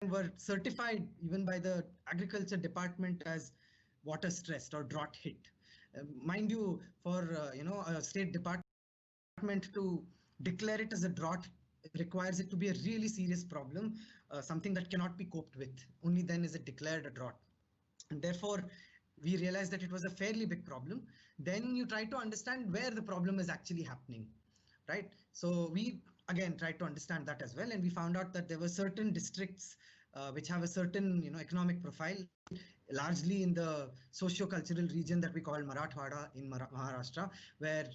were certified even by the agriculture department as water stressed or drought hit. Mind you, for a state department to declare it as a drought requires it to be a really serious problem, something that cannot be coped with. Only then is it declared a drought. And therefore, we realized that it was a fairly big problem. Then you try to understand where the problem is actually happening, right? So we again tried to understand that as well, and we found out that there were certain districts which have a certain economic profile, largely in the socio-cultural region that we call Marathwada in Maharashtra, where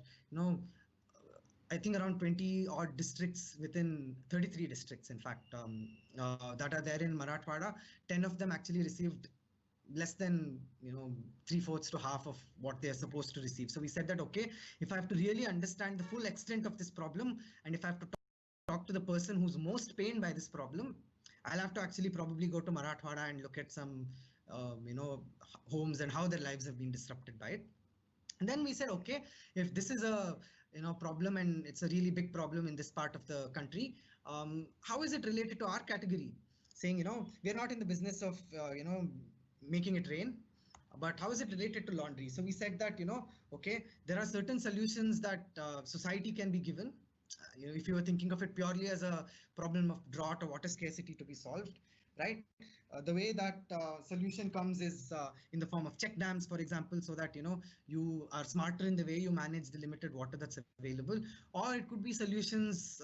I think around 20 odd districts within 33 districts, in fact, that are there in Marathwada. 10 of them actually received less than three-fourths to half of what they are supposed to receive. So we said that, okay, if I have to really understand the full extent of this problem, and if I have to talk to the person who's most pained by this problem, I'll have to actually probably go to Marathwada and look at some homes and how their lives have been disrupted by it. And then we said, okay, if this is a problem and it's a really big problem in this part of the country, how is it related to our category? Saying, we're not in the business of making it rain, but how is it related to laundry? So we said that, okay, there are certain solutions that society can be given. If you were thinking of it purely as a problem of drought or water scarcity to be solved, right? The way that solution comes is in the form of check dams, for example, so that you are smarter in the way you manage the limited water that's available. Or it could be solutions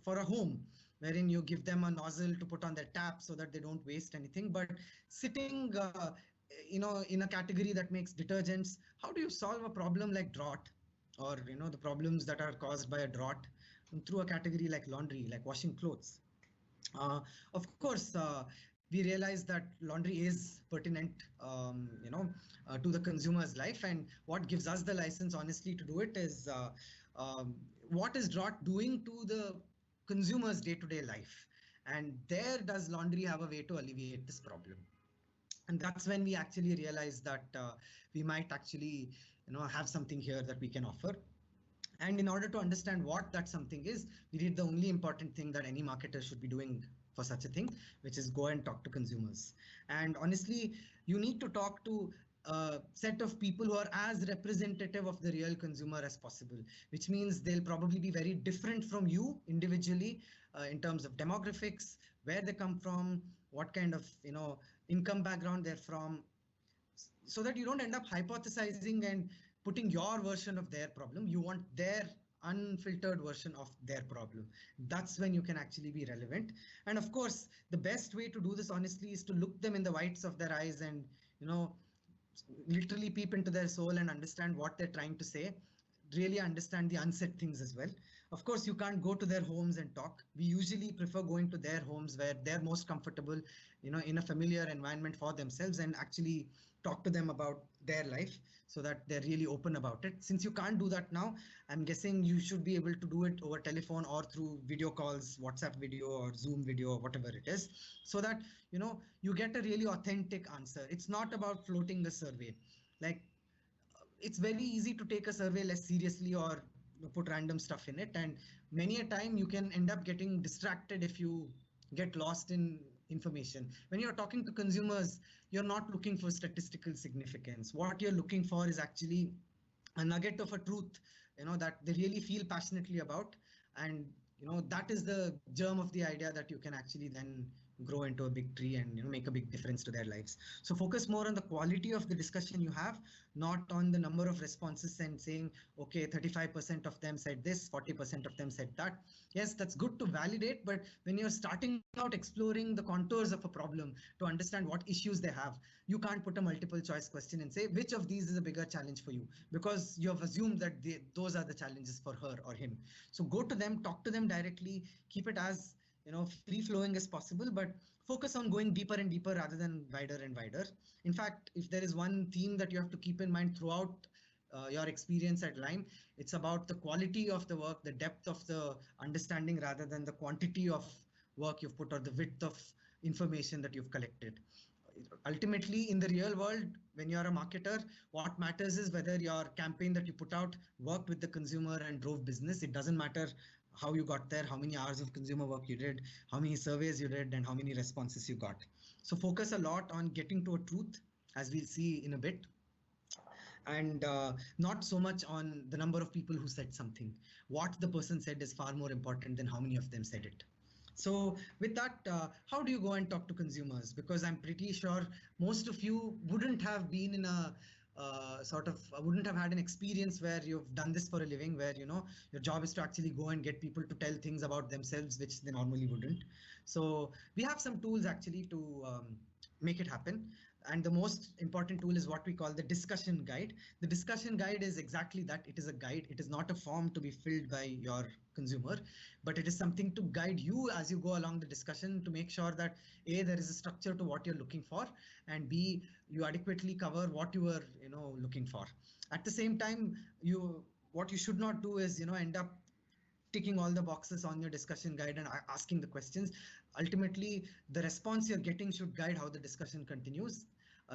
for a home, wherein you give them a nozzle to put on their tap so that they don't waste anything. But sitting in a category that makes detergents, how do you solve a problem like drought, or the problems that are caused by a drought through a category like laundry, like washing clothes? uh, of course, we realize that laundry is pertinent, to the consumer's life. And what gives us the license, honestly, to do it is what is drought doing to the consumer's day-to-day life. And there does laundry have a way to alleviate this problem. And that's when we actually realized that we might actually, have something here that we can offer. And in order to understand what that something is, we did the only important thing that any marketer should be doing for such a thing, which is go and talk to consumers. And honestly, you need to talk to a set of people who are as representative of the real consumer as possible, which means they'll probably be very different from you individually in terms of demographics, where they come from, what kind of income background they're from, so that you don't end up hypothesizing and putting your version of their problem. You want their unfiltered version of their problem. That's when you can actually be relevant. And of course, the best way to do this, honestly, is to look them in the whites of their eyes and literally peep into their soul and understand what they're trying to say, really understand the unsaid things as well. Of course, you can't go to their homes and talk. We usually prefer going to their homes where they're most comfortable, in a familiar environment for themselves, and actually talk to them about their life so that they're really open about it. Since you can't do that now, I'm guessing you should be able to do it over telephone or through video calls, WhatsApp video or Zoom video or whatever it is, so that you get a really authentic answer. It's not about floating the survey. Like, it's very easy to take a survey less seriously or put random stuff in it, and many a time you can end up getting distracted if you get lost in information. When you're talking to consumers, you're not looking for statistical significance. What you're looking for is actually a nugget of a truth, that they really feel passionately about. And that is the germ of the idea that you can actually then grow into a big tree and make a big difference to their lives. So focus more on the quality of the discussion you have, not on the number of responses and saying, okay, 35% of them said this, 40% of them said that. Yes, that's good to validate, but when you're starting out exploring the contours of a problem to understand what issues they have, you can't put a multiple choice question and say which of these is a bigger challenge for you, because you have assumed that those are the challenges for her or him. So go to them, talk to them directly, keep it as free flowing as possible, but focus on going deeper and deeper rather than wider and wider. In fact, if there is one theme that you have to keep in mind throughout your experience at Lime, it's about the quality of the work, the depth of the understanding, rather than the quantity of work you've put or the width of information that you've collected. Ultimately, in the real world, when you're a marketer, what matters is whether your campaign that you put out worked with the consumer and drove business. It doesn't matter how you got there, how many hours of consumer work you did, how many surveys you did, and how many responses you got. So focus a lot on getting to a truth, as we'll see in a bit, and not so much on the number of people who said something. What the person said is far more important than how many of them said it. So with that, how do you go and talk to consumers? Because I'm pretty sure most of you wouldn't have been in a wouldn't have had an experience where you've done this for a living, where your job is to actually go and get people to tell things about themselves which they normally wouldn't. So we have some tools actually to make it happen. And the most important tool is what we call the discussion guide. The discussion guide is exactly that. It is a guide. It is not a form to be filled by your consumer, but it is something to guide you as you go along the discussion, to make sure that A, there is a structure to what you're looking for, and B, you adequately cover what you are looking for. At the same time, what you should not do is end up ticking all the boxes on your discussion guide and asking the questions. Ultimately, the response you're getting should guide how the discussion continues.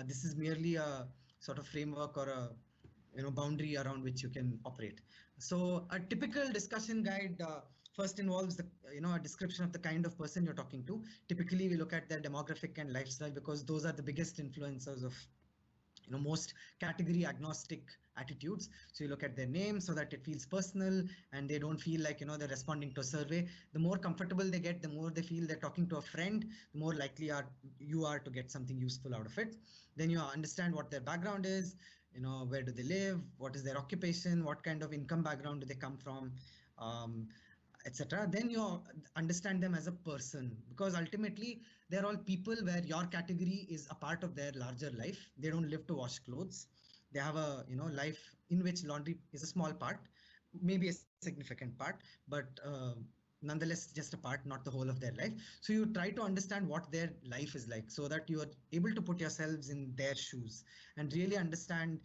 This is merely a sort of framework or a boundary around which you can operate. So a typical discussion guide first involves the a description of the kind of person you're talking to. Typically, we look at their demographic and lifestyle because those are the biggest influencers of most category agnostic attitudes. So you look at their name so that it feels personal and they don't feel like they're responding to a survey. The more comfortable they get, the more they feel they're talking to a friend, the more likely you are to get something useful out of it. Then you understand what their background is, where do they live, what is their occupation, what kind of income background do they come from, etc. Then you understand them as a person, because ultimately they're all people where your category is a part of their larger life. They don't live to wash clothes. They have a life in which laundry is a small part, maybe a significant part, but nonetheless just a part, not the whole of their life. So you try to understand what their life is like, so that you are able to put yourselves in their shoes and really understand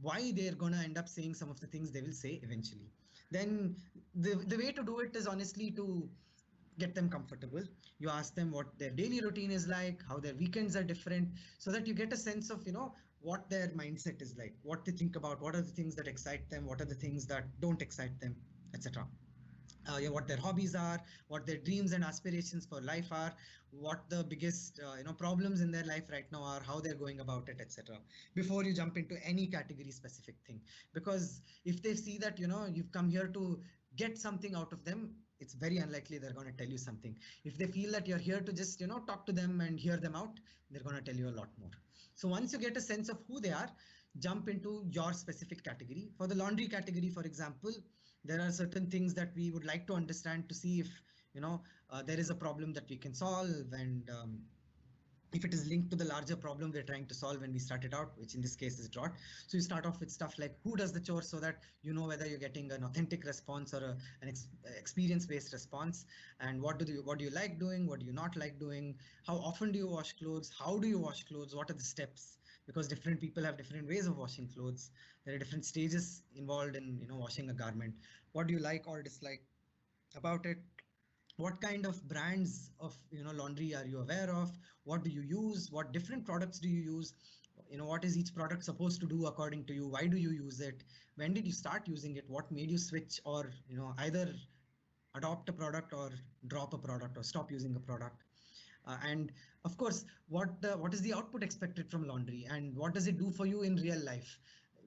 why they're going to end up saying some of the things they will say eventually. Then the way to do it is honestly to get them comfortable. You ask them what their daily routine is like, how their weekends are different, so that you get a sense of what their mindset is like, what they think about, what are the things that excite them, what are the things that don't excite them, etc. What their hobbies are, what their dreams and aspirations for life are, what the biggest problems in their life right now are, how they're going about it, etc. Before you jump into any category specific thing, because if they see that you've come here to get something out of them, it's very unlikely they're going to tell you something. If they feel that you're here to just talk to them and hear them out, they're going to tell you a lot more. So once you get a sense of who they are, jump into your specific category. For the laundry category, for example, there are certain things that we would like to understand to see if there is a problem that we can solve, and if it is linked to the larger problem we're trying to solve when we started out, which in this case is drought. So you start off with stuff like who does the chores, so that you know whether you're getting an authentic response or an experience-based response, and what do you like doing, what do you not like doing, how often do you wash clothes, how do you wash clothes, what are the steps, because different people have different ways of washing clothes. There are different stages involved in washing a garment. What do you like or dislike about it? What kind of brands of laundry are you aware of? What do you use? What different products do you use? What is each product supposed to do according to you? Why do you use it? When did you start using it? What made you switch, or either adopt a product or drop a product or stop using a product? And of course, what is the output expected from laundry, and what does it do for you in real life?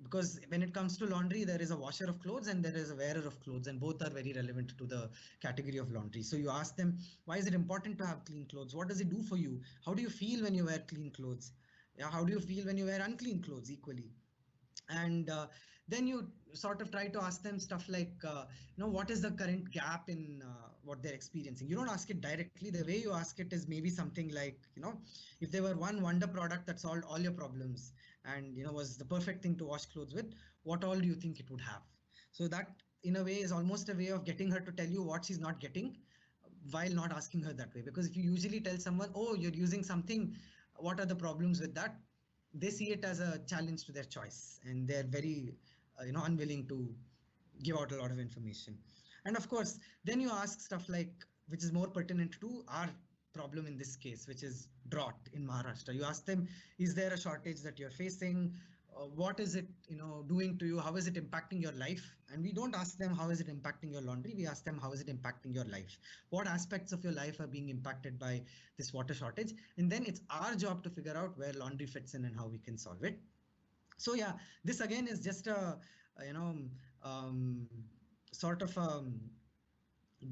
Because when it comes to laundry, there is a washer of clothes and there is a wearer of clothes, and both are very relevant to the category of laundry. So you ask them, why is it important to have clean clothes? What does it do for you? How do you feel when you wear clean clothes? Yeah, how do you feel when you wear unclean clothes equally? And then you sort of try to ask them stuff like what is the current gap in what they're experiencing. You don't ask it directly. The way you ask it is maybe something like, if there were one wonder product that solved all your problems and was the perfect thing to wash clothes with, what all do you think it would have? So that in a way is almost a way of getting her to tell you what she's not getting, while not asking her that way. Because if you usually tell someone, oh, you're using something, what are the problems with that, they see it as a challenge to their choice, and they're very unwilling to give out a lot of information. And of course, then you ask stuff like, which is more pertinent to our problem in this case, which is drought in Maharashtra. You ask them, is there a shortage that you're facing? what is it doing to you, how is it impacting your life. And we don't ask them how is it impacting your laundry, we ask them how is it impacting your life, what aspects of your life are being impacted by this water shortage, and then it's our job to figure out where laundry fits in and how we can solve it. So yeah, this again is just a um, sort of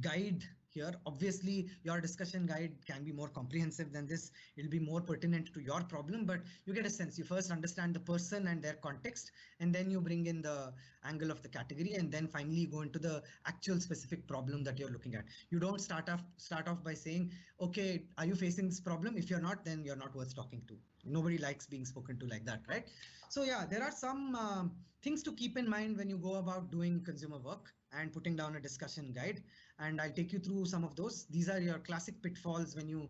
guide here. Obviously, your discussion guide can be more comprehensive than this. It'll be more pertinent to your problem, but you get a sense. You first understand the person and their context, and then you bring in the angle of the category, and then finally go into the actual specific problem that you're looking at. You don't start off by saying, okay, are you facing this problem? If you're not, then you're not worth talking to. Nobody likes being spoken to like that, right? So yeah, there are some things to keep in mind when you go about doing consumer work and putting down a discussion guide, and I'll take you through some of those. These are your classic pitfalls when you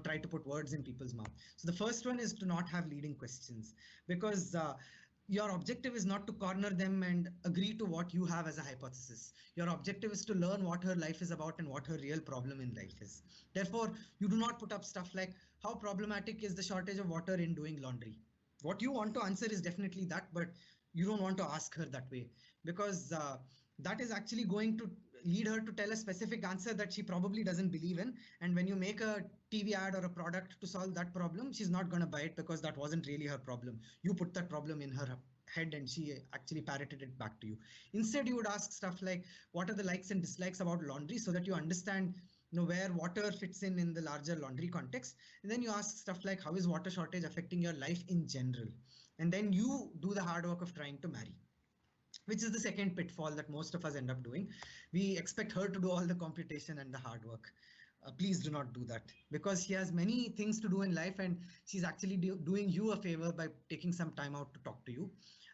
try to put words in people's mouth. So the first one is to not have leading questions, because your objective is not to corner them and agree to what you have as a hypothesis. Your objective is to learn what her life is about and what her real problem in life is. Therefore, you do not put up stuff like how problematic is the shortage of water in doing laundry. What you want to answer is definitely that, but you don't want to ask her that way, because that is actually going to lead her to tell a specific answer that she probably doesn't believe in. And when you make a TV ad or a product to solve that problem, she's not going to buy it, because that wasn't really her problem. You put that problem in her head and she actually parroted it back to you. Instead, you would ask stuff like, what are the likes and dislikes about laundry, so that you understand where water fits in the larger laundry context. And then you ask stuff like, how is water shortage affecting your life in general? And then you do the hard work of trying to marry, which is the second pitfall that most of us end up doing. We expect her to do all the computation and the hard work. Please do not do that, because she has many things to do in life, and she's actually doing you a favor by taking some time out to talk to you.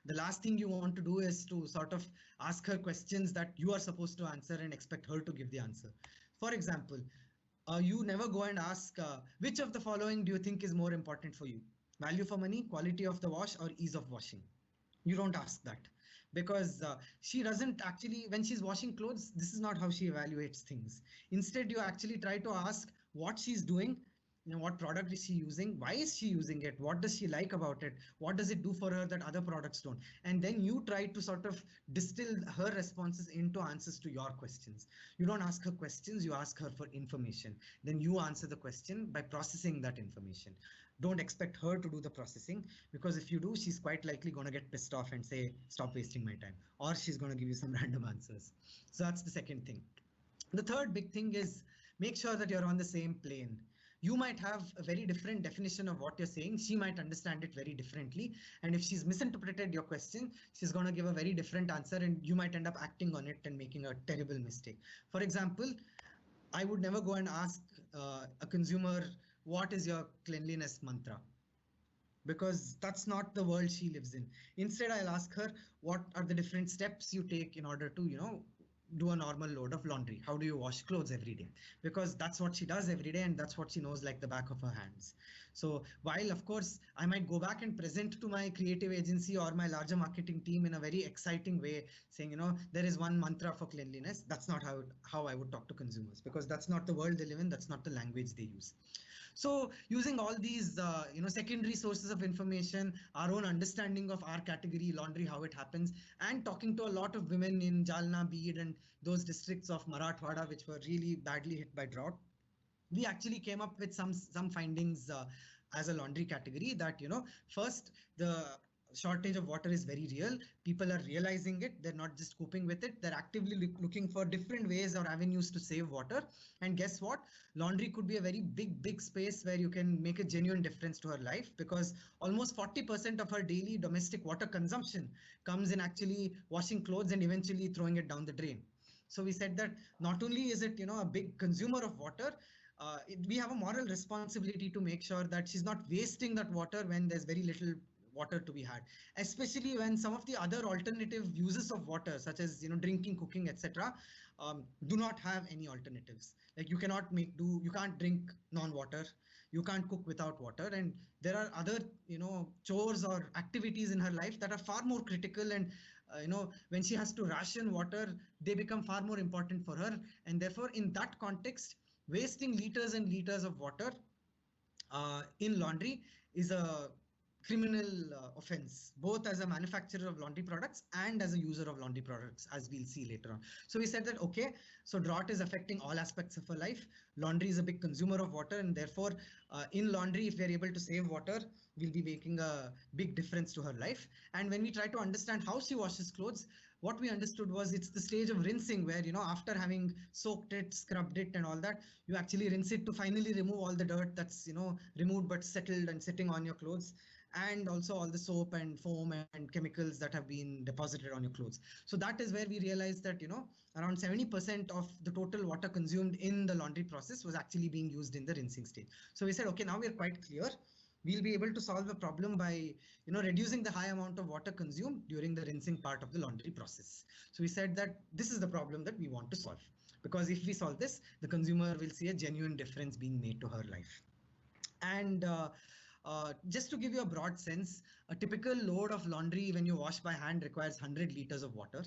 The last thing you want to do is to sort of ask her questions that you are supposed to answer and expect her to give the answer. For example, you never go and ask, which of the following do you think is more important for you? Value for money, quality of the wash, or ease of washing? You don't ask that, because she doesn't actually, when she's washing clothes, this is not how she evaluates things. Instead, you actually try to ask what she's doing, what product is she using, why is she using it, what does she like about it, what does it do for her that other products don't, and then you try to sort of distill her responses into answers to your questions. You don't ask her questions, you ask her for information, then you answer the question by processing that information. Don't expect her to do the processing, because if you do, she's quite likely going to get pissed off and say, stop wasting my time, or she's going to give you some random answers. So that's the second thing. The third big thing is, make sure that you're on the same plane. You might have a very different definition of what you're saying. She might understand it very differently. And if she's misinterpreted your question, she's going to give a very different answer, and you might end up acting on it and making a terrible mistake. For example, I would never go and ask a consumer, what is your cleanliness mantra? Because that's not the world she lives in. Instead, I'll ask her, what are the different steps you take in order to, do a normal load of laundry? How do you wash clothes every day? Because that's what she does every day, and that's what she knows like the back of her hands. So while of course I might go back and present to my creative agency or my larger marketing team in a very exciting way, saying, there is one mantra for cleanliness, that's not how I would talk to consumers, because that's not the world they live in, that's not the language they use. So using all these, secondary sources of information, our own understanding of our category, laundry, how it happens, and talking to a lot of women in Jalna, Bid, and those districts of Marathwada, which were really badly hit by drought, we actually came up with some findings as a laundry category that, first, the shortage of water is very real. People are realizing it. They're not just coping with it. They're actively looking for different ways or avenues to save water. And guess what? Laundry could be a very big space where you can make a genuine difference to her life, because almost 40% of her daily domestic water consumption comes in actually washing clothes and eventually throwing it down the drain. So we said that not only is it, a big consumer of water, we have a moral responsibility to make sure that she's not wasting that water when there's very little water to be had, especially when some of the other alternative uses of water, such as drinking, cooking, etc., do not have any alternatives. Like you can't drink non-water, you can't cook without water, and there are other chores or activities in her life that are far more critical, and when she has to ration water, they become far more important for her. And therefore, in that context, wasting liters and liters of water in laundry is a criminal offense, both as a manufacturer of laundry products and as a user of laundry products, as we'll see later on. So we said that, okay, so drought is affecting all aspects of her life. Laundry is a big consumer of water, and therefore in laundry, if we're able to save water, we'll be making a big difference to her life. And when we try to understand how she washes clothes, what we understood was it's the stage of rinsing where, after having soaked it, scrubbed it and all that, you actually rinse it to finally remove all the dirt that's, removed but settled and sitting on your clothes, and also all the soap and foam and chemicals that have been deposited on your clothes. So that is where we realized that, around 70% of the total water consumed in the laundry process was actually being used in the rinsing stage. So we said, okay, now we're quite clear. We'll be able to solve the problem by, reducing the high amount of water consumed during the rinsing part of the laundry process. So we said that this is the problem that we want to solve, because if we solve this, the consumer will see a genuine difference being made to her life. And just to give you a broad sense, a typical load of laundry when you wash by hand requires 100 liters of water.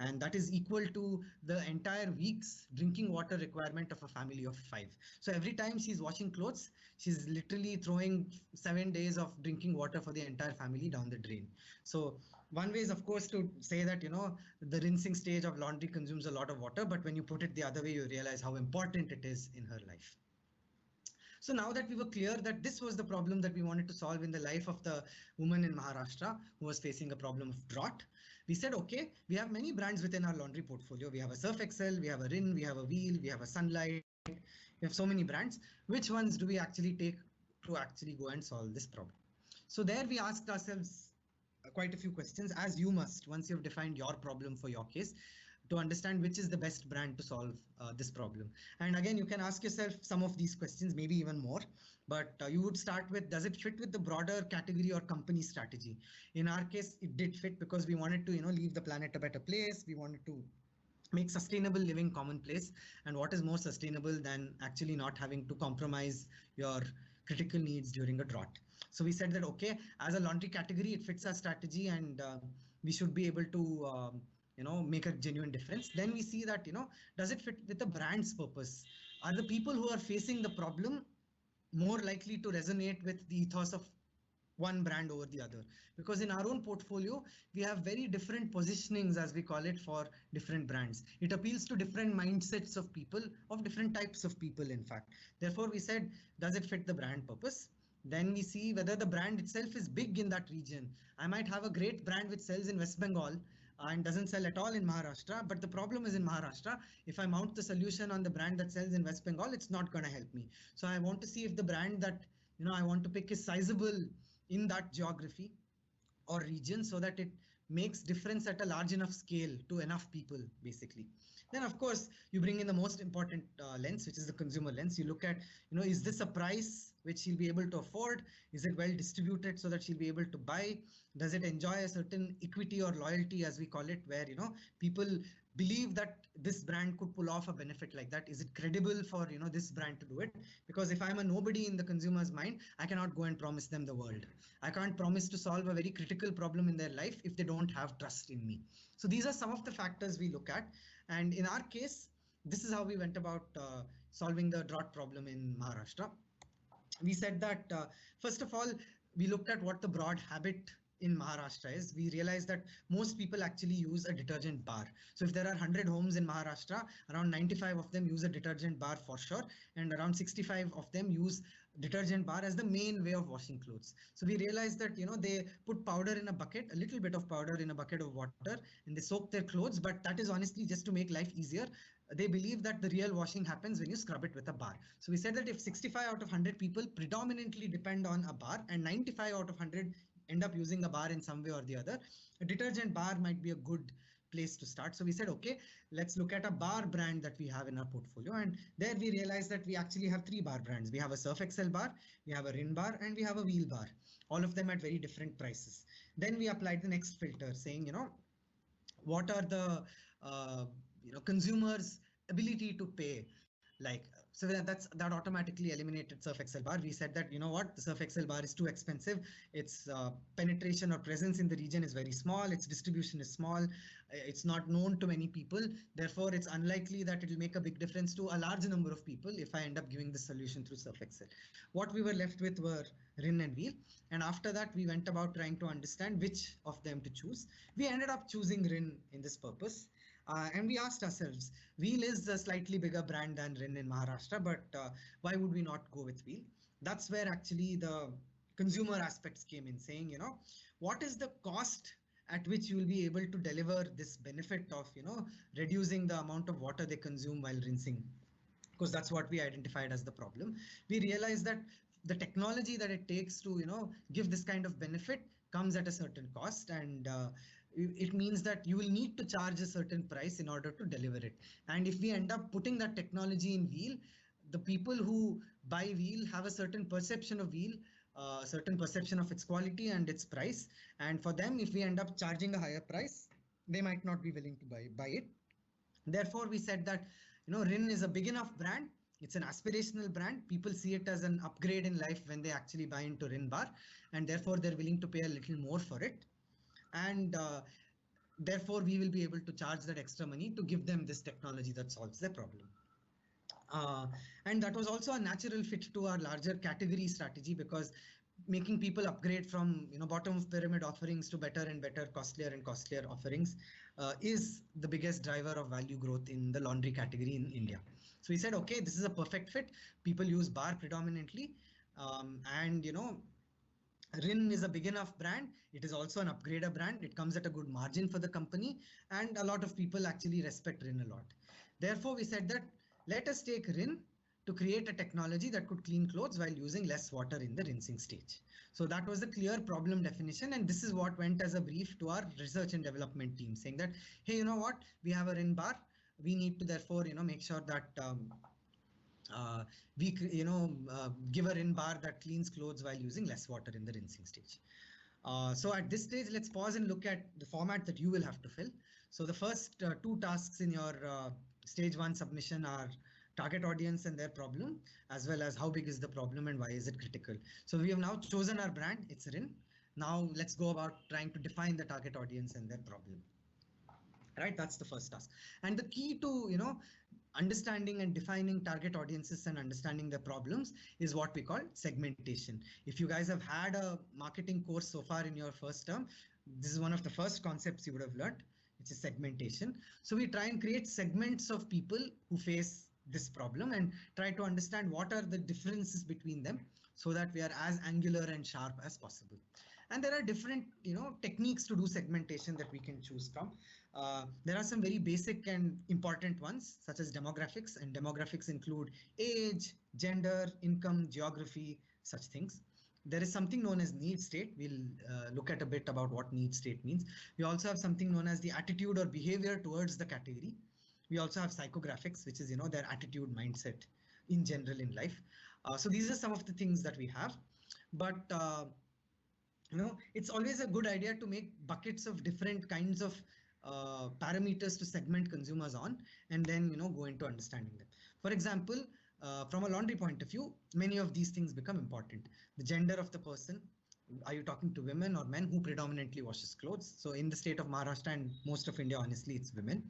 And that is equal to the entire week's drinking water requirement of a family of 5. So every time she's washing clothes, she's literally throwing 7 days of drinking water for the entire family down the drain. So one way is, of course, to say that, the rinsing stage of laundry consumes a lot of water, but when you put it the other way, you realize how important it is in her life. So now that we were clear that this was the problem that we wanted to solve in the life of the woman in Maharashtra who was facing a problem of drought, we said, okay, we have many brands within our laundry portfolio. We have a Surf Excel, we have a Rin, we have a Wheel, we have a Sunlight. We have so many brands. Which ones do we actually take to actually go and solve this problem? So there we asked ourselves quite a few questions, as you must, once you've defined your problem for your case, to understand which is the best brand to solve this problem. And again, you can ask yourself some of these questions, maybe even more, but you would start with, does it fit with the broader category or company strategy? In our case, it did fit because we wanted to, leave the planet a better place. We wanted to make sustainable living commonplace. And what is more sustainable than actually not having to compromise your critical needs during a drought? So we said that, okay, as a laundry category, it fits our strategy, and we should be able to make a genuine difference. Then we see that, does it fit with the brand's purpose? Are the people who are facing the problem more likely to resonate with the ethos of one brand over the other? Because in our own portfolio, we have very different positionings, as we call it, for different brands. It appeals to different mindsets of people, of different types of people, in fact. Therefore, we said, does it fit the brand purpose? Then we see whether the brand itself is big in that region. I might have a great brand which sells in West Bengal and doesn't sell at all in Maharashtra, but the problem is in Maharashtra. If I mount the solution on the brand that sells in West Bengal, it's not going to help me. So I want to see if the brand that I want to pick is sizable in that geography or region, so that it makes difference at a large enough scale to enough people, basically. Then, of course, you bring in the most important lens, which is the consumer lens. You look at, is this a price which she'll be able to afford? Is it well distributed so that she'll be able to buy? Does it enjoy a certain equity or loyalty, as we call it, where, people believe that this brand could pull off a benefit like that? Is it credible for, this brand to do it? Because if I'm a nobody in the consumer's mind, I cannot go and promise them the world. I can't promise to solve a very critical problem in their life if they don't have trust in me. So these are some of the factors we look at. And in our case, this is how we went about solving the drought problem in Maharashtra. We said that, first of all, we looked at what the broad habit in Maharashtra is. We realized that most people actually use a detergent bar. So if there are 100 homes in Maharashtra, around 95 of them use a detergent bar for sure, and around 65 of them use detergent bar as the main way of washing clothes. So we realized that, they put powder in a bucket, a little bit of powder in a bucket of water, and they soak their clothes, but that is honestly just to make life easier. They believe that the real washing happens when you scrub it with a bar. So we said that if 65 out of 100 people predominantly depend on a bar and 95 out of 100 end up using a bar in some way or the other, a detergent bar might be a good place to start. So we said, okay, let's look at a bar brand that we have in our portfolio. And there we realized that we actually have 3 bar brands. We have a Surf Excel bar, we have a Rin bar, and we have a Wheel bar, all of them at very different prices. Then we applied the next filter saying, what are the consumers' ability to pay? Like, that automatically eliminated Surf Excel bar. We said that, you know what, the Surf Excel bar is too expensive. Its penetration or presence in the region is very small. Its distribution is small. It's not known to many people. Therefore, it's unlikely that it will make a big difference to a large number of people if I end up giving the solution through Surf Excel. What we were left with were Rin and Wheel. And after that, we went about trying to understand which of them to choose. We ended up choosing Rin in this purpose. And we asked ourselves, Wheel is a slightly bigger brand than Rin in Maharashtra, but why would we not go with Wheel? That's where actually the consumer aspects came in, saying, you know, what is the cost at which you will be able to deliver this benefit of, you know, reducing the amount of water they consume while rinsing? Because that's what we identified as the problem. We realized that the technology that it takes to, you know, give this kind of benefit comes at a certain cost, and it means that you will need to charge a certain price in order to deliver it. And if we end up putting that technology in Wheel, the people who buy Wheel have a certain perception of Wheel, certain perception of its quality and its price. And for them, if we end up charging a higher price, they might not be willing to buy it. Therefore, we said that, you know, Rin is a big enough brand. It's an aspirational brand. People see it as an upgrade in life when they actually buy into Rin bar, and therefore they're willing to pay a little more for it. And therefore, we will be able to charge that extra money to give them this technology that solves their problem. And that was also a natural fit to our larger category strategy, because making people upgrade from, you know, bottom of pyramid offerings to better and better, costlier and costlier offerings is the biggest driver of value growth in the laundry category in India. So we said, okay, this is a perfect fit. People use bar predominantly, and, you know, Rin is a big enough brand. It is also an upgrader brand. It comes at a good margin for the company, and a lot of people actually respect Rin a lot. Therefore, we said that let us take Rin to create a technology that could clean clothes while using less water in the rinsing stage. So that was the clear problem definition, and this is what went as a brief to our research and development team, saying that, hey, you know what, we have a Rin bar. We need to therefore, you know, make sure that we, you know, give a Rin bar that cleans clothes while using less water in the rinsing stage. So at this stage, let's pause and look at the format that you will have to fill. So the first two tasks in your stage one submission are target audience and their problem, as well as how big is the problem and why is it critical. So we have now chosen our brand, it's Rin. Now let's go about trying to define the target audience and their problem. Right, that's the first task. And the key to, you know, understanding and defining target audiences and understanding their problems is what we call segmentation. If you guys have had a marketing course so far in your first term, this is one of the first concepts you would have learned, which is segmentation. So we try and create segments of people who face this problem and try to understand what are the differences between them, so that we are as angular and sharp as possible. And there are different, you know, techniques to do segmentation that we can choose from. There are some very basic and important ones, such as demographics, and demographics include age, gender, income, geography, such things. There is something known as need state. We'll look at a bit about what need state means. We also have something known as the attitude or behavior towards the category. We also have psychographics, which is, you know, their attitude, mindset in general in life. So these are some of the things that we have. But you know, it's always a good idea to make buckets of different kinds of parameters to segment consumers on, and then, you know, go into understanding them. For example, from a laundry point of view, many of these things become important. The gender of the person. Are you talking to women or men? Who predominantly washes clothes? So in the state of Maharashtra and most of India, honestly, it's women.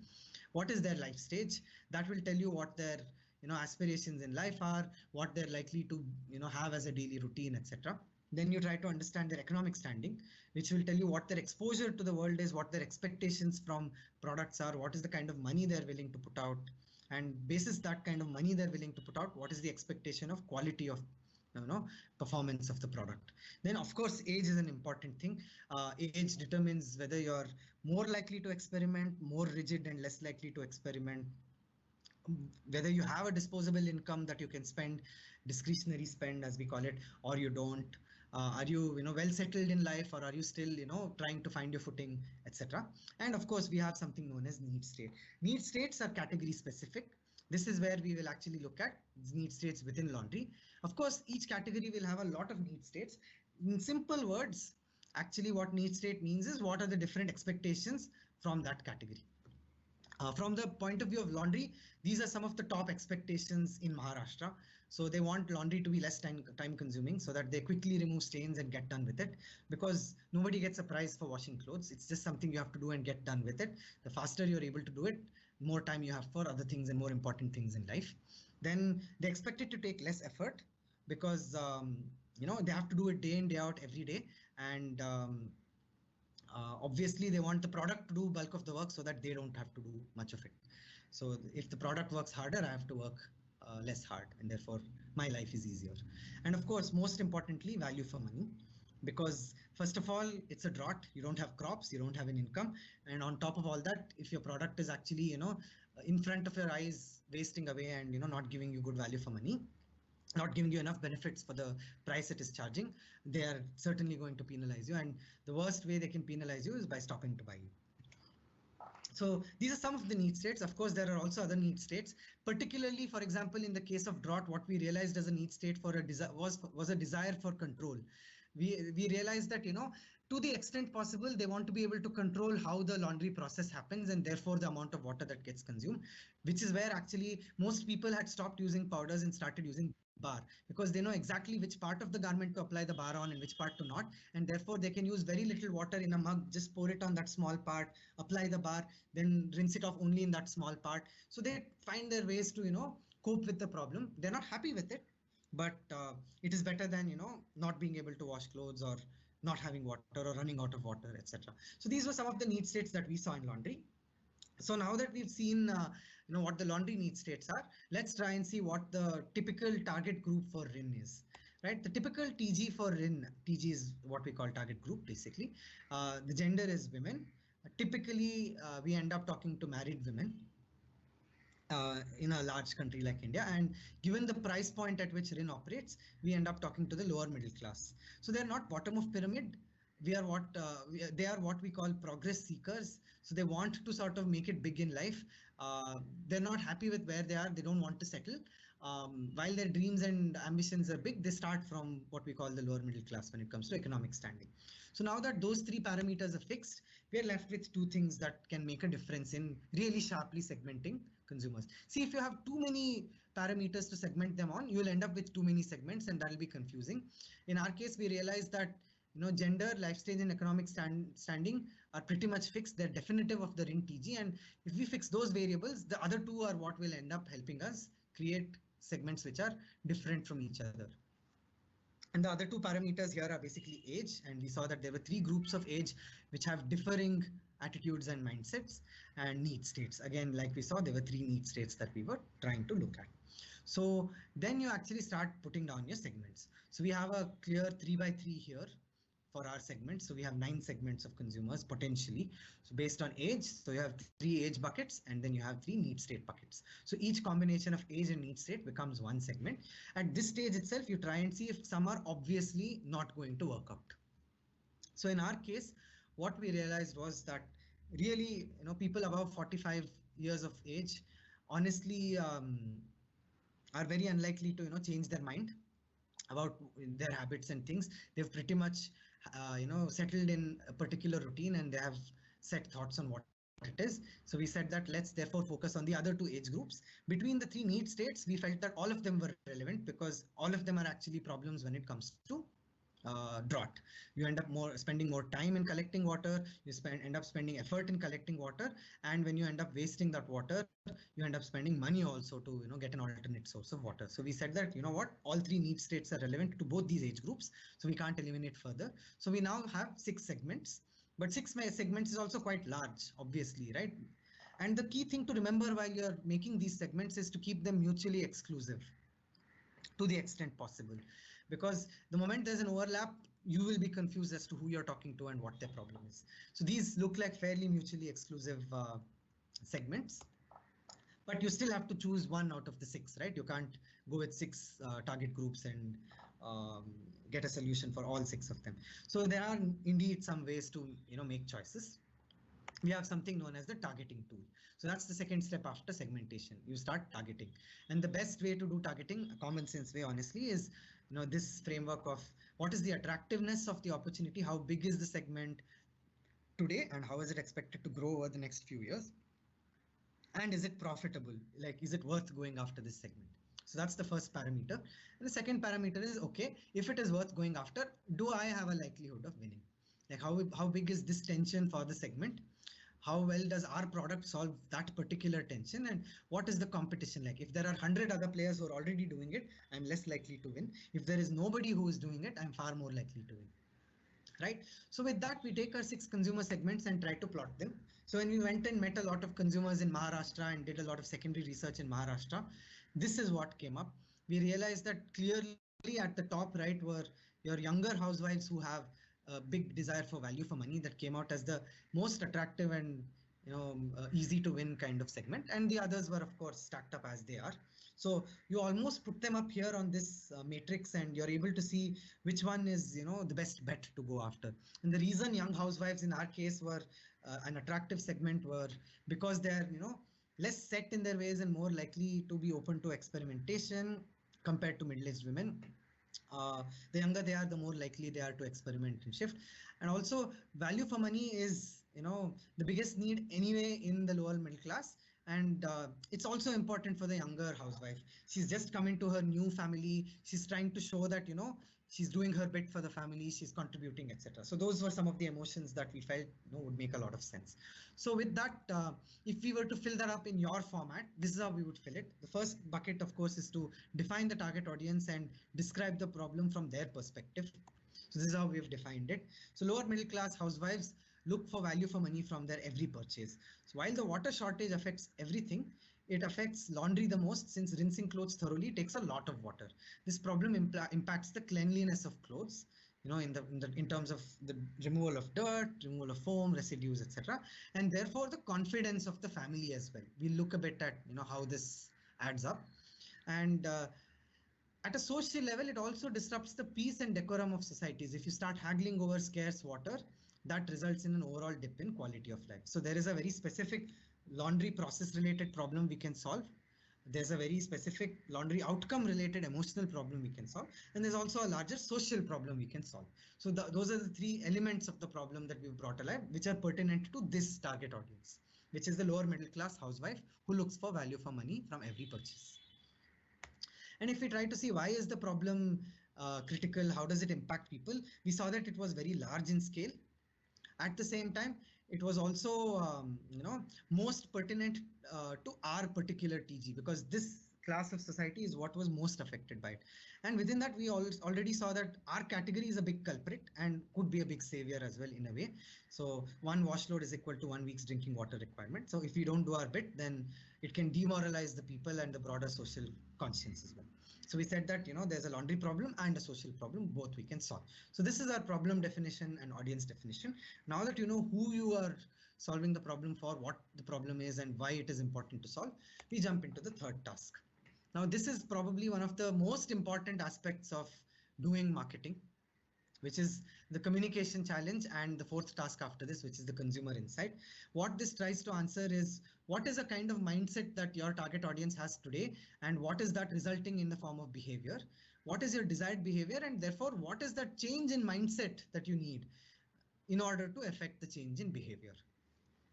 What is their life stage? That will tell you what their, you know, aspirations in life are, what they're likely to, you know, have as a daily routine, etc. Then you try to understand their economic standing, which will tell you what their exposure to the world is, what their expectations from products are, what is the kind of money they're willing to put out, and basis that kind of money they're willing to put out, what is the expectation of quality of, you know, performance of the product. Then of course, age is an important thing. Age determines whether you're more likely to experiment, more rigid and less likely to experiment, whether you have a disposable income that you can spend, discretionary spend as we call it, or you don't. Are you, you know, well settled in life, or are you still, you know, trying to find your footing, etc. And of course, we have something known as need state. Need states are category specific. This is where we will actually look at need states within laundry. Of course, each category will have a lot of need states. In simple words, actually what need state means is what are the different expectations from that category. From the point of view of laundry, these are some of the top expectations in Maharashtra. So they want laundry to be less time consuming so that they quickly remove stains and get done with it, because nobody gets a prize for washing clothes. It's just something you have to do and get done with it. The faster you're able to do it, more time you have for other things and more important things in life. Then they expect it to take less effort because they have to do it day in, day out, every day. And obviously they want the product to do bulk of the work so that they don't have to do much of it. So if the product works harder, I have to work less hard, and therefore my life is easier. And of course, most importantly, value for money, because first of all, it's a drought, you don't have crops, you don't have an income, and on top of all that, if your product is actually in front of your eyes wasting away and not giving you good value for money, not giving you enough benefits for the price it is charging, they are certainly going to penalize you. And the worst way they can penalize you is by stopping to buy you. So these are some of the need states. Of course, there are also other need states, particularly, for example, in the case of drought, what we realized as a need state for was a desire for control. We realized that, to the extent possible, they want to be able to control how the laundry process happens and therefore the amount of water that gets consumed, which is where actually most people had stopped using powders and started using bar, because they know exactly which part of the garment to apply the bar on and which part to not, and therefore they can use very little water in a mug, just pour it on that small part, apply the bar, then rinse it off only in that small part. So they find their ways to cope with the problem. They're not happy with it, but it is better than not being able to wash clothes or not having water or running out of water, etc. So these were some of the need states that we saw in laundry. So now that we've seen what the laundry need states are, let's try and see what the typical target group for RIN is. Right, the typical TG for RIN, TG is what we call target group basically. The gender is women. Typically, we end up talking to married women in a large country like India, and given the price point at which RIN operates, we end up talking to the lower middle class. So they're not bottom of pyramid. They are what we call progress seekers. So they want to sort of make it big in life. They're not happy with where they are. They don't want to settle. While their dreams and ambitions are big, they start from what we call the lower middle class when it comes to economic standing. So now that those three parameters are fixed, we are left with two things that can make a difference in really sharply segmenting consumers. See, if you have too many parameters to segment them on, you will end up with too many segments, and that will be confusing. In our case, we realized that gender, life stage, and economic standing are pretty much fixed. They're definitive of the RIN TG, and if we fix those variables, the other two are what will end up helping us create segments which are different from each other. And the other two parameters here are basically age, and we saw that there were three groups of age which have differing attitudes and mindsets, and need states. Again, like we saw, there were three need states that we were trying to look at. So then you actually start putting down your segments. So we have a clear 3x3 here for our segments. So we have 9 segments of consumers potentially. So based on age, so you have 3 age buckets, and then you have 3 need state buckets. So each combination of age and need state becomes one segment. At this stage itself, you try and see if some are obviously not going to work out. So in our case, what we realized was that really, people above 45 years of age, honestly, are very unlikely to, change their mind about their habits and things. They've pretty much, settled in a particular routine, and they have set thoughts on what it is. So we said that let's therefore focus on the other two age groups. Between the 3 need states, we felt that all of them were relevant because all of them are actually problems when it comes to drought. You end up spending more time in collecting water, you end up spending effort in collecting water, and when you end up wasting that water, you end up spending money also to get an alternate source of water. So we said that what, all 3 need states are relevant to both these age groups, so we can't eliminate further. So we now have 6 segments, but 6 segments is also quite large, obviously, right? And the key thing to remember while you're making these segments is to keep them mutually exclusive to the extent possible, because the moment there's an overlap, you will be confused as to who you're talking to and what their problem is. So these look like fairly mutually exclusive segments, but you still have to choose one out of the 6, right? You can't go with 6 target groups and get a solution for all 6 of them. So there are indeed some ways to make choices. We have something known as the targeting tool. So that's the second step after segmentation. You start targeting. And the best way to do targeting, a common sense way, honestly, is this framework of what is the attractiveness of the opportunity, how big is the segment today, and how is it expected to grow over the next few years. And is it profitable? Like, is it worth going after this segment? So that's the first parameter. And the second parameter is, okay, if it is worth going after, do I have a likelihood of winning? Like, how big is this tension for the segment? How well does our product solve that particular tension, and what is the competition like? If there are 100 other players who are already doing it, I'm less likely to win. If there is nobody who is doing it, I'm far more likely to win. Right? So with that, we take our 6 consumer segments and try to plot them. So when we went and met a lot of consumers in Maharashtra and did a lot of secondary research in Maharashtra, this is what came up. We realized that clearly at the top right were your younger housewives who have a big desire for value for money. That came out as the most attractive and easy to win kind of segment, and the others were of course stacked up as they are. So you almost put them up here on this matrix, and you're able to see which one is the best bet to go after. And the reason young housewives in our case were an attractive segment were because they're less set in their ways and more likely to be open to experimentation compared to middle-aged women. The younger they are, the more likely they are to experiment and shift. And also, value for money is the biggest need anyway in the lower middle class. And it's also important for the younger housewife. She's just come into her new family. She's trying to show that she's doing her bit for the family, she's contributing, etc. So those were some of the emotions that we felt would make a lot of sense. So with that, if we were to fill that up in your format, this is how we would fill it. The first bucket, of course, is to define the target audience and describe the problem from their perspective. So this is how we've defined it. So lower middle class housewives look for value for money from their every purchase. So while the water shortage affects everything, it affects laundry the most, since rinsing clothes thoroughly takes a lot of water. This problem impacts the cleanliness of clothes, in terms of the removal of dirt, removal of foam, residues, etc. And therefore the confidence of the family as well. We'll look a bit at how this adds up. And at a social level, it also disrupts the peace and decorum of societies. If you start haggling over scarce water, that results in an overall dip in quality of life. So there is a very specific laundry process related problem we can solve. There's a very specific laundry outcome related emotional problem we can solve. And there's also a larger social problem we can solve. So those are the 3 elements of the problem that we've brought alive, which are pertinent to this target audience, which is the lower middle class housewife who looks for value for money from every purchase. And if we try to see why is the problem critical, how does it impact people, we saw that it was very large in scale. At the same time, it was also, most pertinent to our particular TG, because this class of society is what was most affected by it. And within that, we already saw that our category is a big culprit and could be a big savior as well in a way. So 1 wash load is equal to 1 week's drinking water requirement. So if we don't do our bit, then it can demoralize the people and the broader social conscience as well. So we said that there's a laundry problem and a social problem, both we can solve. So this is our problem definition and audience definition. Now that you know who you are solving the problem for, what the problem is and why it is important to solve, we jump into the third task. Now this is probably one of the most important aspects of doing marketing, which is the communication challenge, and the 4th task after this, which is the consumer insight. What this tries to answer is, what is a kind of mindset that your target audience has today, and what is that resulting in the form of behavior? What is your desired behavior, and therefore what is that change in mindset that you need in order to affect the change in behavior?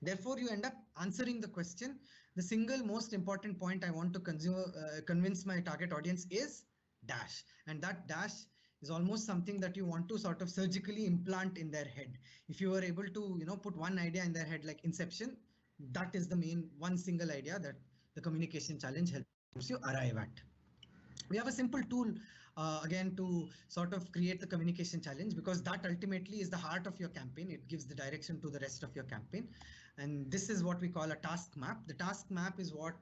Therefore, you end up answering the question, the single most important point I want to convince my target audience is dash. And that dash is almost something that you want to sort of surgically implant in their head. If you were able to, put one idea in their head like inception, that is the main one single idea that the communication challenge helps you arrive at. We have a simple tool again to sort of create the communication challenge, because that ultimately is the heart of your campaign. It gives the direction to the rest of your campaign. And this is what we call a task map. The task map is what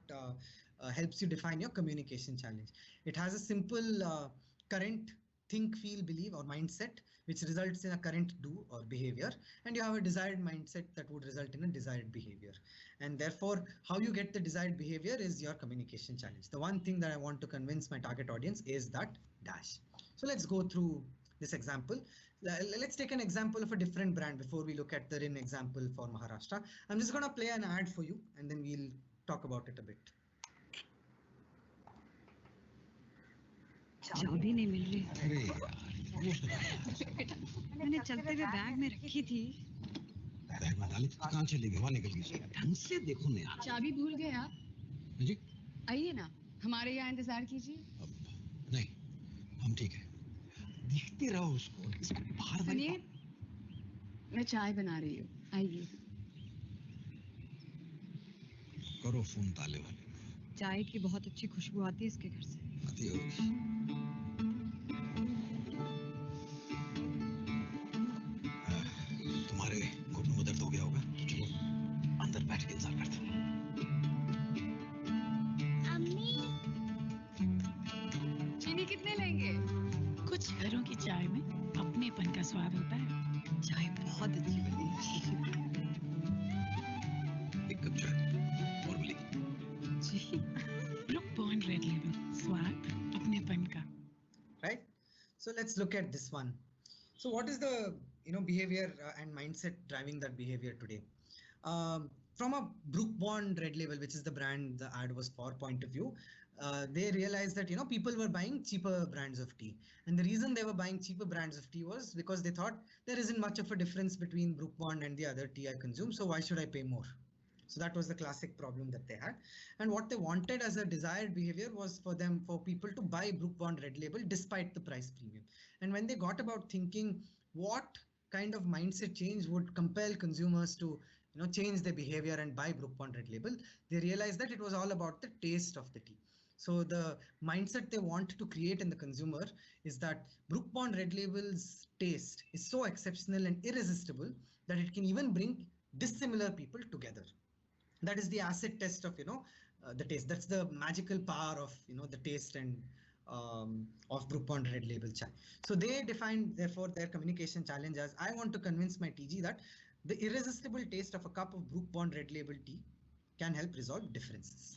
helps you define your communication challenge. It has a simple current, think, feel, believe, or mindset, which results in a current do or behavior. And you have a desired mindset that would result in a desired behavior. And therefore, how you get the desired behavior is your communication challenge. The one thing that I want to convince my target audience is that dash. So let's go through this example. Let's take an example of a different brand before we look at the RIN example for Maharashtra. I'm just going to play an ad for you, and then we'll talk about it a bit. चाबी नहीं मिल रही। अरे यार, मैंने चलते हुए bag में रखी थी। चाय बना ली तो कहाँ चली गई? वहाँ निकल गई। ढंग से देखो ना यार। चाबी भूल गए आप? जी? आइए ना, हमारे यहाँ इंतजार कीजिए। नहीं, हम ठीक है। देखते रहो उसको। इसको बाहर सुनिए, मैं चाय बना रही हूँ, आइए। करो फोन ताले वाले। चाय की बहुत अच्छी खुशबू आती है इसके घर से। आती होगी। तुम्हारे घुटनों में दर्द हो गया होगा तो चलो अंदर बैठ के इंतजार करते हैं। अम्मी, चीनी कितने लेंगे? कुछ घरों की चाय में अपनेपन का स्वाद होता है। चाय बहुत अच्छी बनी है। एक कप चाय और मिली। जी। ब्रुक बॉन्ड रेड लेबल, स्वाद अपनेपन का। Right? So let's look at this one. So what is the behavior and mindset driving that behavior today? From a Brook Bond Red Label, which is the brand the ad was for, point of view, they realized that people were buying cheaper brands of tea, and the reason they were buying cheaper brands of tea was because they thought there isn't much of a difference between Brook Bond and the other tea I consume, so why should I pay more? So that was the classic problem that they had. And what they wanted as a desired behavior was for people to buy Brook Bond Red Label despite the price premium. And when they got about thinking what kind of mindset change would compel consumers to change their behavior and buy Brook Bond Red Label, they realized that it was all about the taste of the tea. So the mindset they want to create in the consumer is that Brook Bond Red Label's taste is so exceptional and irresistible that it can even bring dissimilar people together. That is the acid test of the taste. That's the magical power of the taste and of Brook Bond Red Label chai. So they defined therefore their communication challenge as, I want to convince my TG that the irresistible taste of a cup of Brook Bond Red Label tea can help resolve differences.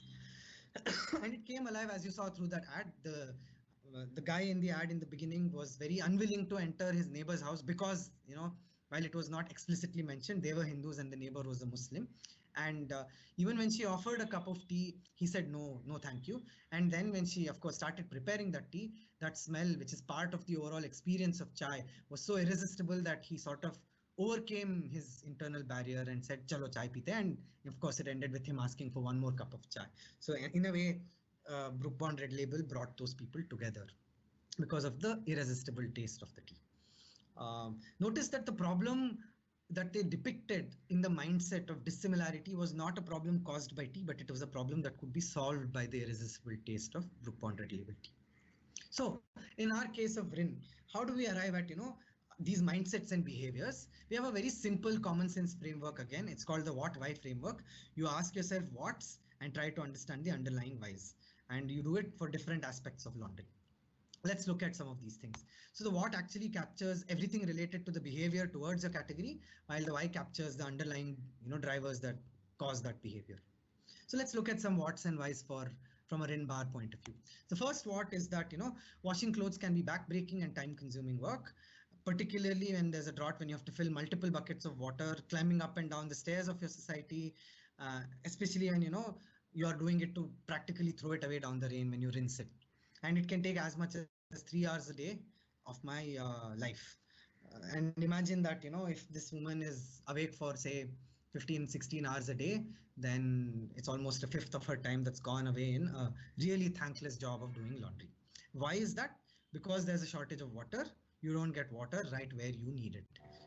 And it came alive, as you saw through that ad. The guy in the ad in the beginning was very unwilling to enter his neighbor's house because while it was not explicitly mentioned, they were Hindus and the neighbor was a Muslim. And even when she offered a cup of tea, he said no, no thank you. And then when she of course started preparing that tea, that smell, which is part of the overall experience of chai, was so irresistible that he sort of overcame his internal barrier and said chalo chai pite, and of course it ended with him asking for one more cup of chai. So in a way, Brook Bond Red Label brought those people together because of the irresistible taste of the tea. Notice that the problem that they depicted in the mindset of dissimilarity was not a problem caused by tea, but it was a problem that could be solved by the irresistible taste of Brook Bond Red Label tea. So in our case of RIN, how do we arrive at these mindsets and behaviors? We have a very simple common sense framework. Again, it's called the what why framework. You ask yourself what's and try to understand the underlying whys, and you do it for different aspects of laundry. Let's look at some of these things. So the what actually captures everything related to the behavior towards a category, while the why captures the underlying drivers that cause that behavior. So let's look at some whats and whys from a RIN bar point of view. The first what is that washing clothes can be backbreaking and time consuming work, particularly when there's a drought, when you have to fill multiple buckets of water, climbing up and down the stairs of your society, especially when you are doing it to practically throw it away down the rain when you rinse it. And it can take as much as 3 hours a day of my life. And imagine that if this woman is awake for say 15-16 hours a day, then it's almost a fifth of her time that's gone away in a really thankless job of doing laundry. Why is that? Because there's a shortage of water. You don't get water right where you need it.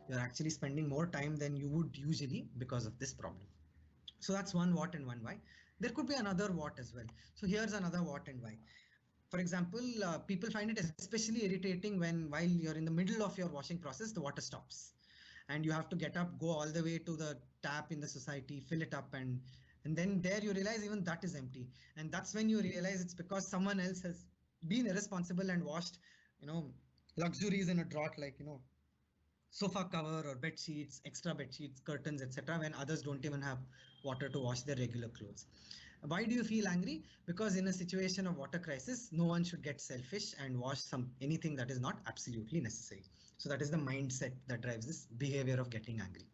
You're actually spending more time than you would usually because of this problem. So that's one what and one why. There could be another what as well. So here's another what and why. For example, people find it especially irritating when while you're in the middle of your washing process, the water stops and you have to get up, go all the way to the tap in the society, fill it up, and then there you realize even that is empty. And that's when you realize it's because someone else has been irresponsible and washed luxuries in a drought, like sofa cover or bed sheets, extra bed sheets, curtains, etc., when others don't even have water to wash their regular clothes. Why do you feel angry? Because in a situation of water crisis, no one should get selfish and wash anything that is not absolutely necessary. So that is the mindset that drives this behavior of getting angry.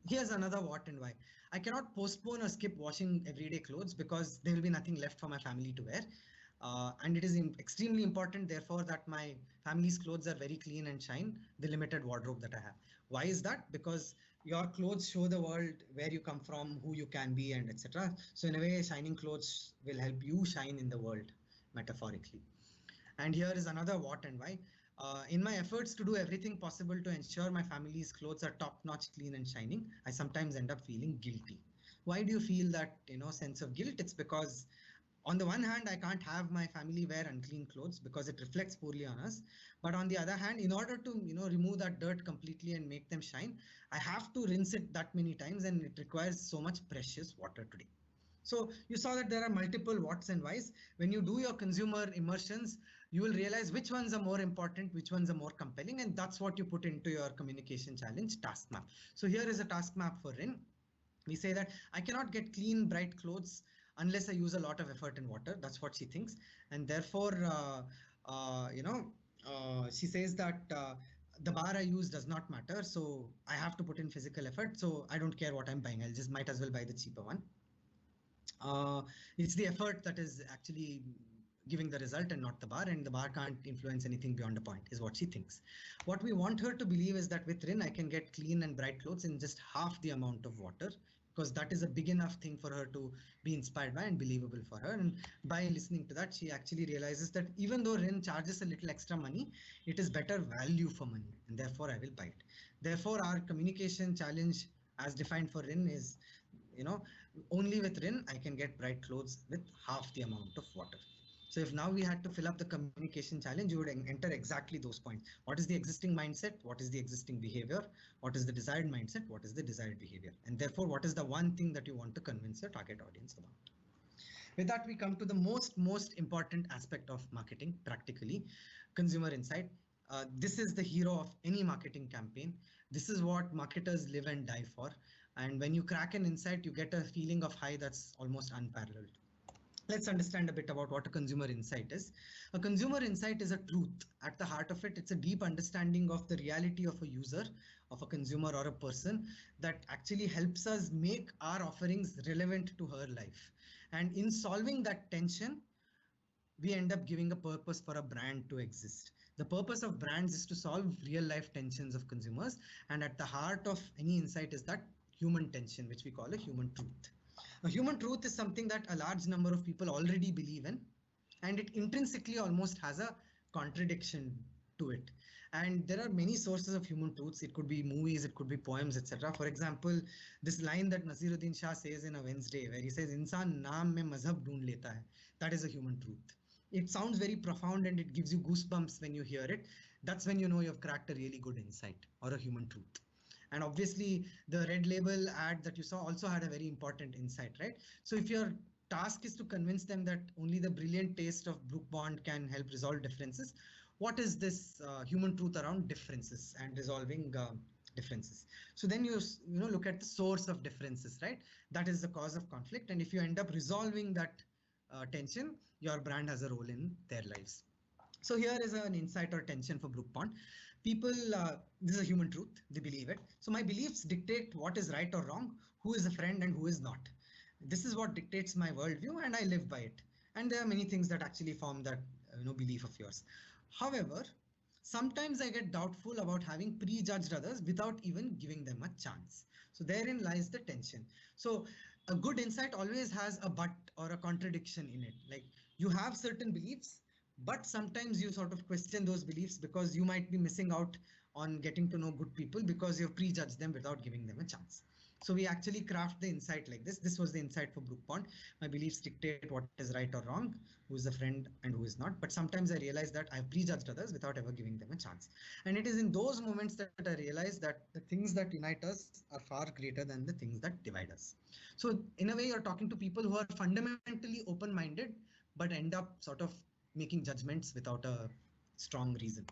Here's another what and why. I cannot postpone or skip washing everyday clothes because there will be nothing left for my family to wear. And it is extremely important, therefore, that my family's clothes are very clean and shine, the limited wardrobe that I have. Why is that? Because your clothes show the world where you come from, who you can be, and etc. So in a way, shining clothes will help you shine in the world, metaphorically. And here is another what and why. In my efforts to do everything possible to ensure my family's clothes are top-notch, clean and shining, I sometimes end up feeling guilty. Why do you feel that, sense of guilt? It's because on the one hand, I can't have my family wear unclean clothes because it reflects poorly on us. But on the other hand, in order to, remove that dirt completely and make them shine, I have to rinse it that many times, and it requires so much precious water today. So you saw that there are multiple whats and whys. When you do your consumer immersions, you will realize which ones are more important, which ones are more compelling, and that's what you put into your communication challenge task map. So here is a task map for Rin. We say that I cannot get clean, bright clothes unless I use a lot of effort and water. That's what she thinks. And therefore, she says that the bar I use does not matter. So I have to put in physical effort. So I don't care what I'm buying. I'll just might as well buy the cheaper one. It's the effort that is actually giving the result and not the bar, and the bar can't influence anything beyond a point, is what she thinks. What we want her to believe is that with Rin, I can get clean and bright clothes in just half the amount of water, because that is a big enough thing for her to be inspired by and believable for her. And by listening to that, she actually realizes that even though Rin charges a little extra money, it is better value for money, and therefore I will buy it. Therefore, our communication challenge as defined for Rin is, only with Rin, I can get bright clothes with half the amount of water. So if now we had to fill up the communication challenge, you would enter exactly those points. What is the existing mindset? What is the existing behavior? What is the desired mindset? What is the desired behavior? And therefore, what is the one thing that you want to convince your target audience about? With that, we come to the most important aspect of marketing, practically, consumer insight. This is the hero of any marketing campaign. This is what marketers live and die for. And when you crack an insight, you get a feeling of high that's almost unparalleled. Let's understand a bit about what a consumer insight is. A consumer insight is a truth. At the heart of it, it's a deep understanding of the reality of a user, of a consumer or a person, that actually helps us make our offerings relevant to her life. And in solving that tension, we end up giving a purpose for a brand to exist. The purpose of brands is to solve real life tensions of consumers. And at the heart of any insight is that human tension, which we call a human truth. A human truth is something that a large number of people already believe in, and it intrinsically almost has a contradiction to it. And there are many sources of human truths. It could be movies, it could be poems, etc. For example, this line that Naseeruddin Shah says in A Wednesday, where he says, "Insan naam mein mazhab dhoond leta hai." That is a human truth. It sounds very profound and it gives you goosebumps when you hear it. That's when you know you've cracked a really good insight or a human truth. And obviously, the Red Label ad that you saw also had a very important insight, right? So if your task is to convince them that only the brilliant taste of Brooke Bond can help resolve differences, what is this human truth around differences and resolving differences? So then you look at the source of differences, right? That is the cause of conflict. And if you end up resolving that tension, your brand has a role in their lives. So here is an insight or tension for Brooke Bond. People, this is a human truth, they believe it. So my beliefs dictate what is right or wrong, who is a friend and who is not. This is what dictates my worldview and I live by it. And there are many things that actually form that belief of yours. However, sometimes I get doubtful about having prejudged others without even giving them a chance. So therein lies the tension. So a good insight always has a but or a contradiction in it. Like you have certain beliefs, but sometimes you sort of question those beliefs because you might be missing out on getting to know good people because you've prejudged them without giving them a chance. So we actually craft the insight like this. This was the insight for Brooke Bond. My beliefs dictate what is right or wrong, who is a friend and who is not. But sometimes I realize that I've prejudged others without ever giving them a chance. And it is in those moments that I realize that the things that unite us are far greater than the things that divide us. So in a way, you're talking to people who are fundamentally open-minded, but end up sort of making judgments without a strong reason.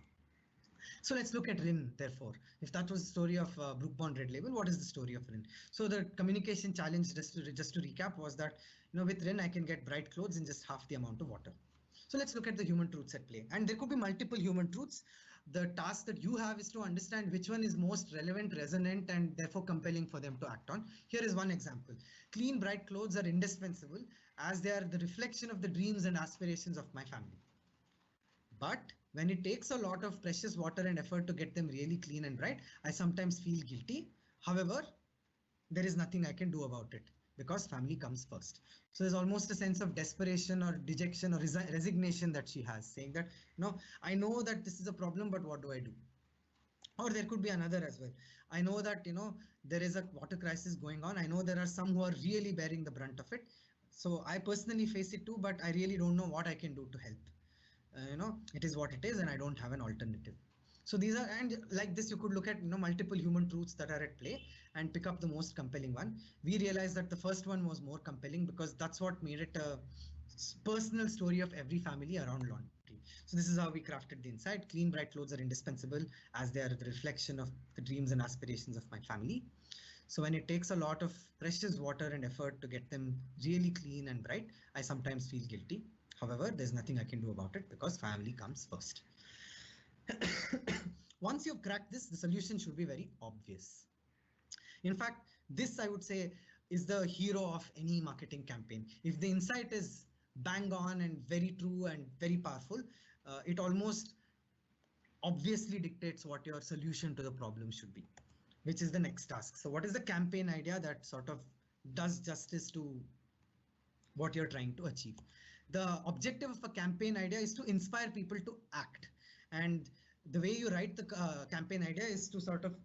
So let's look at Rin, therefore. If that was the story of Brooke Bond Red Label, what is the story of Rin? So the communication challenge, just to recap, was that with Rin, I can get bright clothes in just half the amount of water. So let's look at the human truths at play. And there could be multiple human truths. The task that you have is to understand which one is most relevant, resonant, and therefore compelling for them to act on. Here is one example. Clean, bright clothes are indispensable as they are the reflection of the dreams and aspirations of my family. But when it takes a lot of precious water and effort to get them really clean and bright, I sometimes feel guilty. However, there is nothing I can do about it because family comes first. So there's almost a sense of desperation or dejection or resignation that she has, saying that, I know that this is a problem, but what do I do? Or there could be another as well. I know that, there is a water crisis going on. I know there are some who are really bearing the brunt of it. So I personally face it too, but I really don't know what I can do to help. It is what it is, and I don't have an alternative. So these are, and like this, you could look at, multiple human truths that are at play and pick up the most compelling one. We realized that the first one was more compelling because that's what made it a personal story of every family around laundry. So this is how we crafted the insight. Clean, bright clothes are indispensable as they are the reflection of the dreams and aspirations of my family. So when it takes a lot of precious water and effort to get them really clean and bright, I sometimes feel guilty. However, there's nothing I can do about it because family comes first. Once you've cracked this, the solution should be very obvious. In fact, this, I would say, is the hero of any marketing campaign. If the insight is bang on and very true and very powerful, it almost obviously dictates what your solution to the problem should be, which is the next task. So what is the campaign idea that sort of does justice to what you're trying to achieve? The objective of a campaign idea is to inspire people to act. And the way you write the campaign idea is to sort of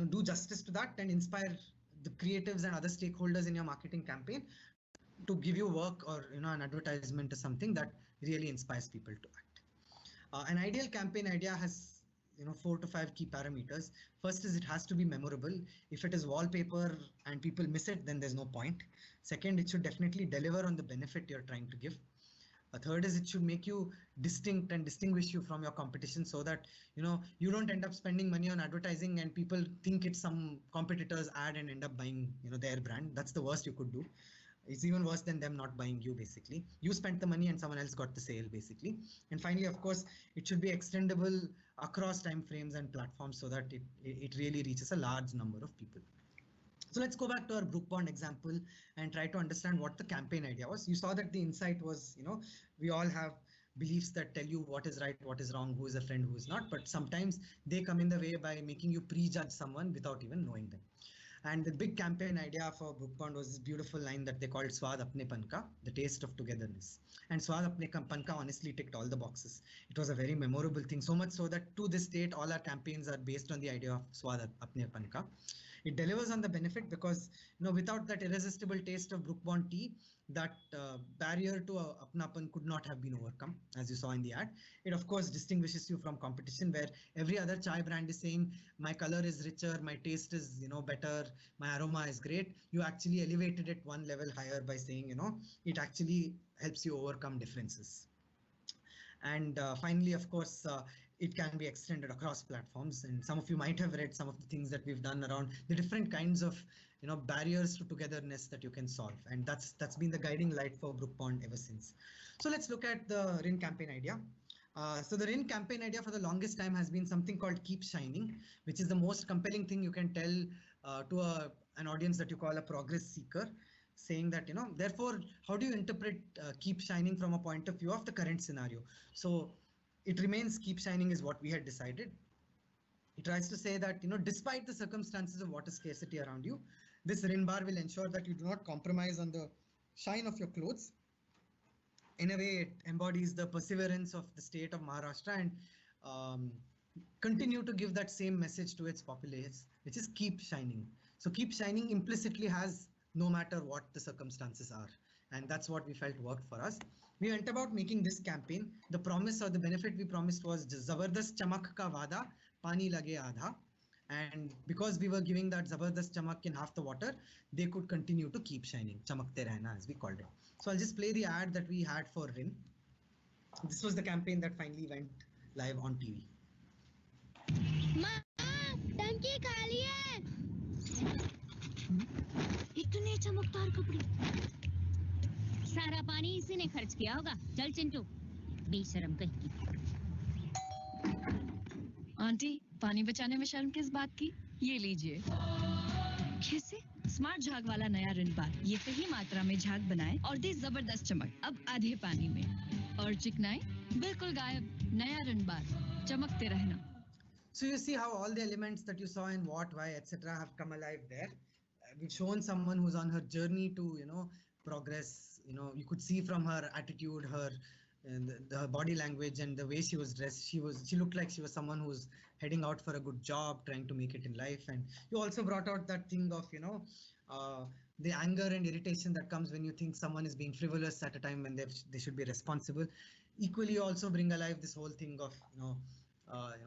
do justice to that and inspire the creatives and other stakeholders in your marketing campaign to give you work or an advertisement or something that really inspires people to act. An ideal campaign idea has 4 to 5 key parameters. First is it has to be memorable. If it is wallpaper and people miss it, then there's no point. Second, it should definitely deliver on the benefit you're trying to give. A third is it should make you distinct and distinguish you from your competition so that you don't end up spending money on advertising and people think it's some competitor's ad and end up buying their brand. That's the worst you could do. It's even worse than them not buying you, basically. You spent the money and someone else got the sale, basically. And finally, of course, it should be extendable across time frames and platforms so that it really reaches a large number of people. So let's go back to our Brook Bond example and try to understand what the campaign idea was. You saw that the insight was, we all have beliefs that tell you what is right, what is wrong, who is a friend, who is not, but sometimes they come in the way by making you prejudge someone without even knowing them. And the big campaign idea for Brook Bond was this beautiful line that they called Swad Apne Panka, the taste of togetherness. And Swad Apne Panka honestly ticked all the boxes. It was a very memorable thing, so much so that to this date, all our campaigns are based on the idea of Swad Apne Panka. It delivers on the benefit because without that irresistible taste of Brook Bond tea, that barrier to apnapan could not have been overcome, as you saw in the ad. It of course distinguishes you from competition where every other chai brand is saying my color is richer, my taste is better, my aroma is great. You actually elevated it one level higher by saying it actually helps you overcome differences. And finally, of course, it can be extended across platforms. And some of you might have read some of the things that we've done around the different kinds of barriers to togetherness that you can solve. And that's been the guiding light for Brook Bond ever since. So let's look at the Rin campaign idea. So the Rin campaign idea for the longest time has been something called Keep Shining, which is the most compelling thing you can tell to an audience that you call a progress seeker, saying that, therefore, how do you interpret Keep Shining from a point of view of the current scenario? So it remains Keep Shining is what we had decided. It tries to say that, despite the circumstances of water scarcity around you, this Rin bar will ensure that you do not compromise on the shine of your clothes. In a way, it embodies the perseverance of the state of Maharashtra and continue to give that same message to its populace, which is keep shining. So keep shining implicitly has no matter what the circumstances are. And that's what we felt worked for us. We went about making this campaign. The promise or the benefit we promised was Zabardast Chamak Ka Vada, Pani Lage Adha. And because we were giving that Zabardast Chamak in half the water, they could continue to keep shining. Chamakte Rehna, as we called it. So I'll just play the ad that we had for Rin. This was the campaign that finally went live on TV. टंकी खाली है। इतने चमकदार कपड़े, सारा पानी इसी ने खर्च किया होगा। चल चिंटू, बेशरम कहीं की। आंटी, पानी बचाने में शर्म किस बात की? ये लीजिए। कैसे? स्मार्ट झाग वाला नया रिन बार। ये सही मात्रा में झाग बनाए और दे जबरदस्त चमक। अब आधे पानी में और चिकनाई बिल्कुल गायब। नया रिन बार, चमकते रहना। So you see how all the elements that you saw in what, why, etc. have come alive there. We've shown someone who's on her journey to, progress. You could see from her attitude, her and the body language and the way she was dressed. She looked like she was someone who's heading out for a good job, trying to make it in life. And you also brought out that thing of, the anger and irritation that comes when you think someone is being frivolous at a time when they should be responsible. Equally, you also bring alive this whole thing of,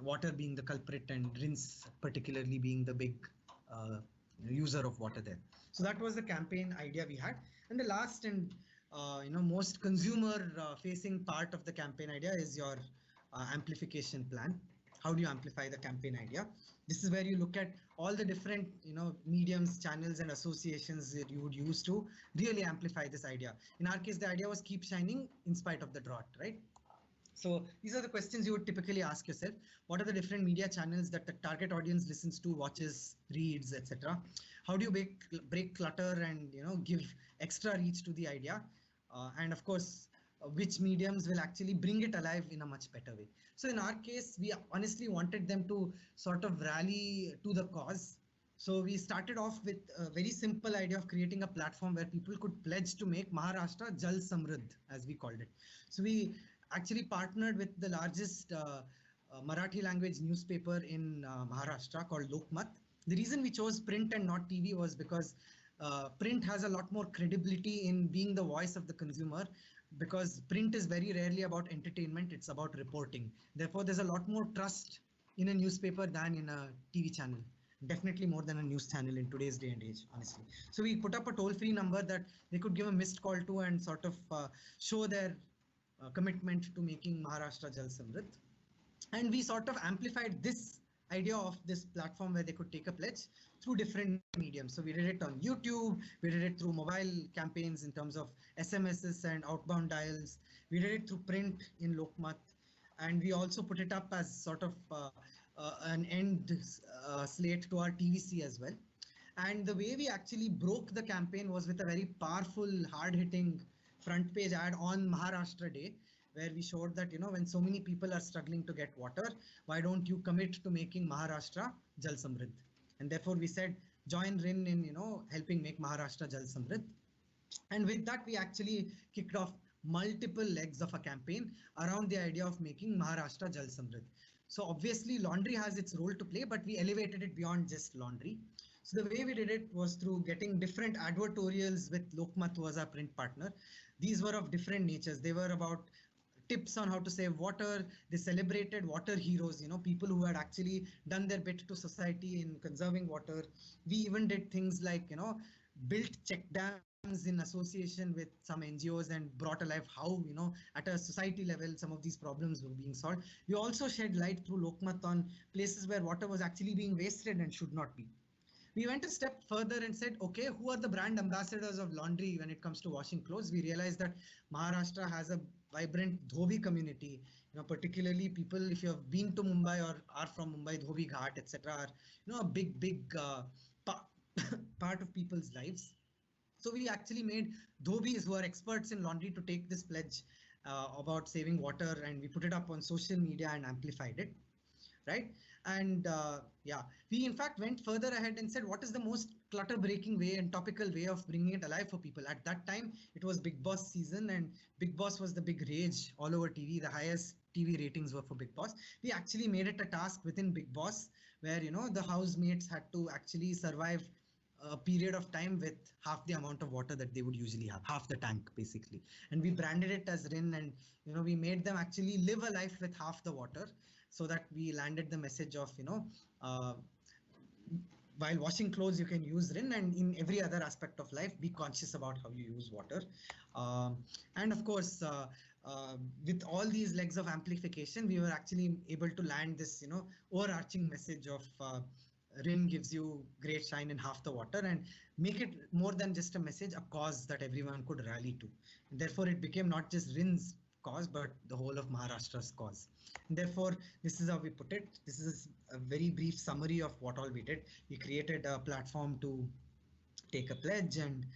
water being the culprit and Rinse particularly being the big user of water there. So that was the campaign idea we had. And the last and most consumer facing part of the campaign idea is your amplification plan. How do you amplify the campaign idea? This is where you look at all the different mediums, channels and associations that you would use to really amplify this idea. In our case, the idea was keep shining in spite of the drought, right? So these are the questions you would typically ask yourself. What are the different media channels that the target audience listens to, watches, reads, etc.? How do you break clutter and give extra reach to the idea? And of course, which mediums will actually bring it alive in a much better way. So in our case, we honestly wanted them to sort of rally to the cause. So we started off with a very simple idea of creating a platform where people could pledge to make Maharashtra Jal Samriddh, as we called it. So we actually partnered with the largest Marathi language newspaper in Maharashtra called Lokmat. The reason we chose print and not TV was because print has a lot more credibility in being the voice of the consumer, because print is very rarely about entertainment, it's about reporting. Therefore, there's a lot more trust in a newspaper than in a TV channel. Definitely more than a news channel in today's day and age, honestly. So we put up a toll-free number that they could give a missed call to and sort of show their commitment to making Maharashtra Jal Samriddh. And we sort of amplified this idea of this platform where they could take a pledge through different mediums. So we did it on YouTube, we did it through mobile campaigns in terms of SMSs and outbound dials. We did it through print in Lokmat. And we also put it up as sort of an end slate to our TVC as well. And the way we actually broke the campaign was with a very powerful, hard-hitting front page ad on Maharashtra Day, where we showed that, when so many people are struggling to get water, why don't you commit to making Maharashtra Jal Samriddh? And therefore we said, join RIN in, helping make Maharashtra Jal Samriddh. And with that, we actually kicked off multiple legs of a campaign around the idea of making Maharashtra Jal Samriddh. So obviously laundry has its role to play, but we elevated it beyond just laundry. So the way we did it was through getting different advertorials with Lokmat, who was our print partner. These were of different natures. They were about tips on how to save water. They celebrated water heroes, people who had actually done their bit to society in conserving water. We even did things like, built check dams in association with some NGOs and brought alive how, at a society level, some of these problems were being solved. We also shed light through Lokmat on places where water was actually being wasted and should not be. We went a step further and said, okay, who are the brand ambassadors of laundry when it comes to washing clothes? We realized that Maharashtra has a vibrant Dhobi community, particularly people, if you have been to Mumbai or are from Mumbai, Dhobi Ghat, etc., are, a big part of people's lives. So we actually made Dhobis who are experts in laundry to take this pledge about saving water, and we put it up on social media and amplified it. Right. And we in fact went further ahead and said, what is the most clutter breaking way and topical way of bringing it alive for people? At that time, it was Bigg Boss season, and Bigg Boss was the big rage all over TV. The highest TV ratings were for Bigg Boss. We actually made it a task within Bigg Boss where, the housemates had to actually survive a period of time with half the amount of water that they would usually have, half the tank basically. And we branded it as RIN, and we made them actually live a life with half the water, so that we landed the message of, while washing clothes, you can use RIN, and in every other aspect of life, be conscious about how you use water. And of course, with all these legs of amplification, we were actually able to land this, overarching message of RIN gives you great shine in half the water, and make it more than just a message, a cause that everyone could rally to. And therefore, it became not just RIN's cause, but the whole of Maharashtra's cause. And therefore, this is how we put it. This is a very brief summary of what all we did. We created a platform to take a pledge, and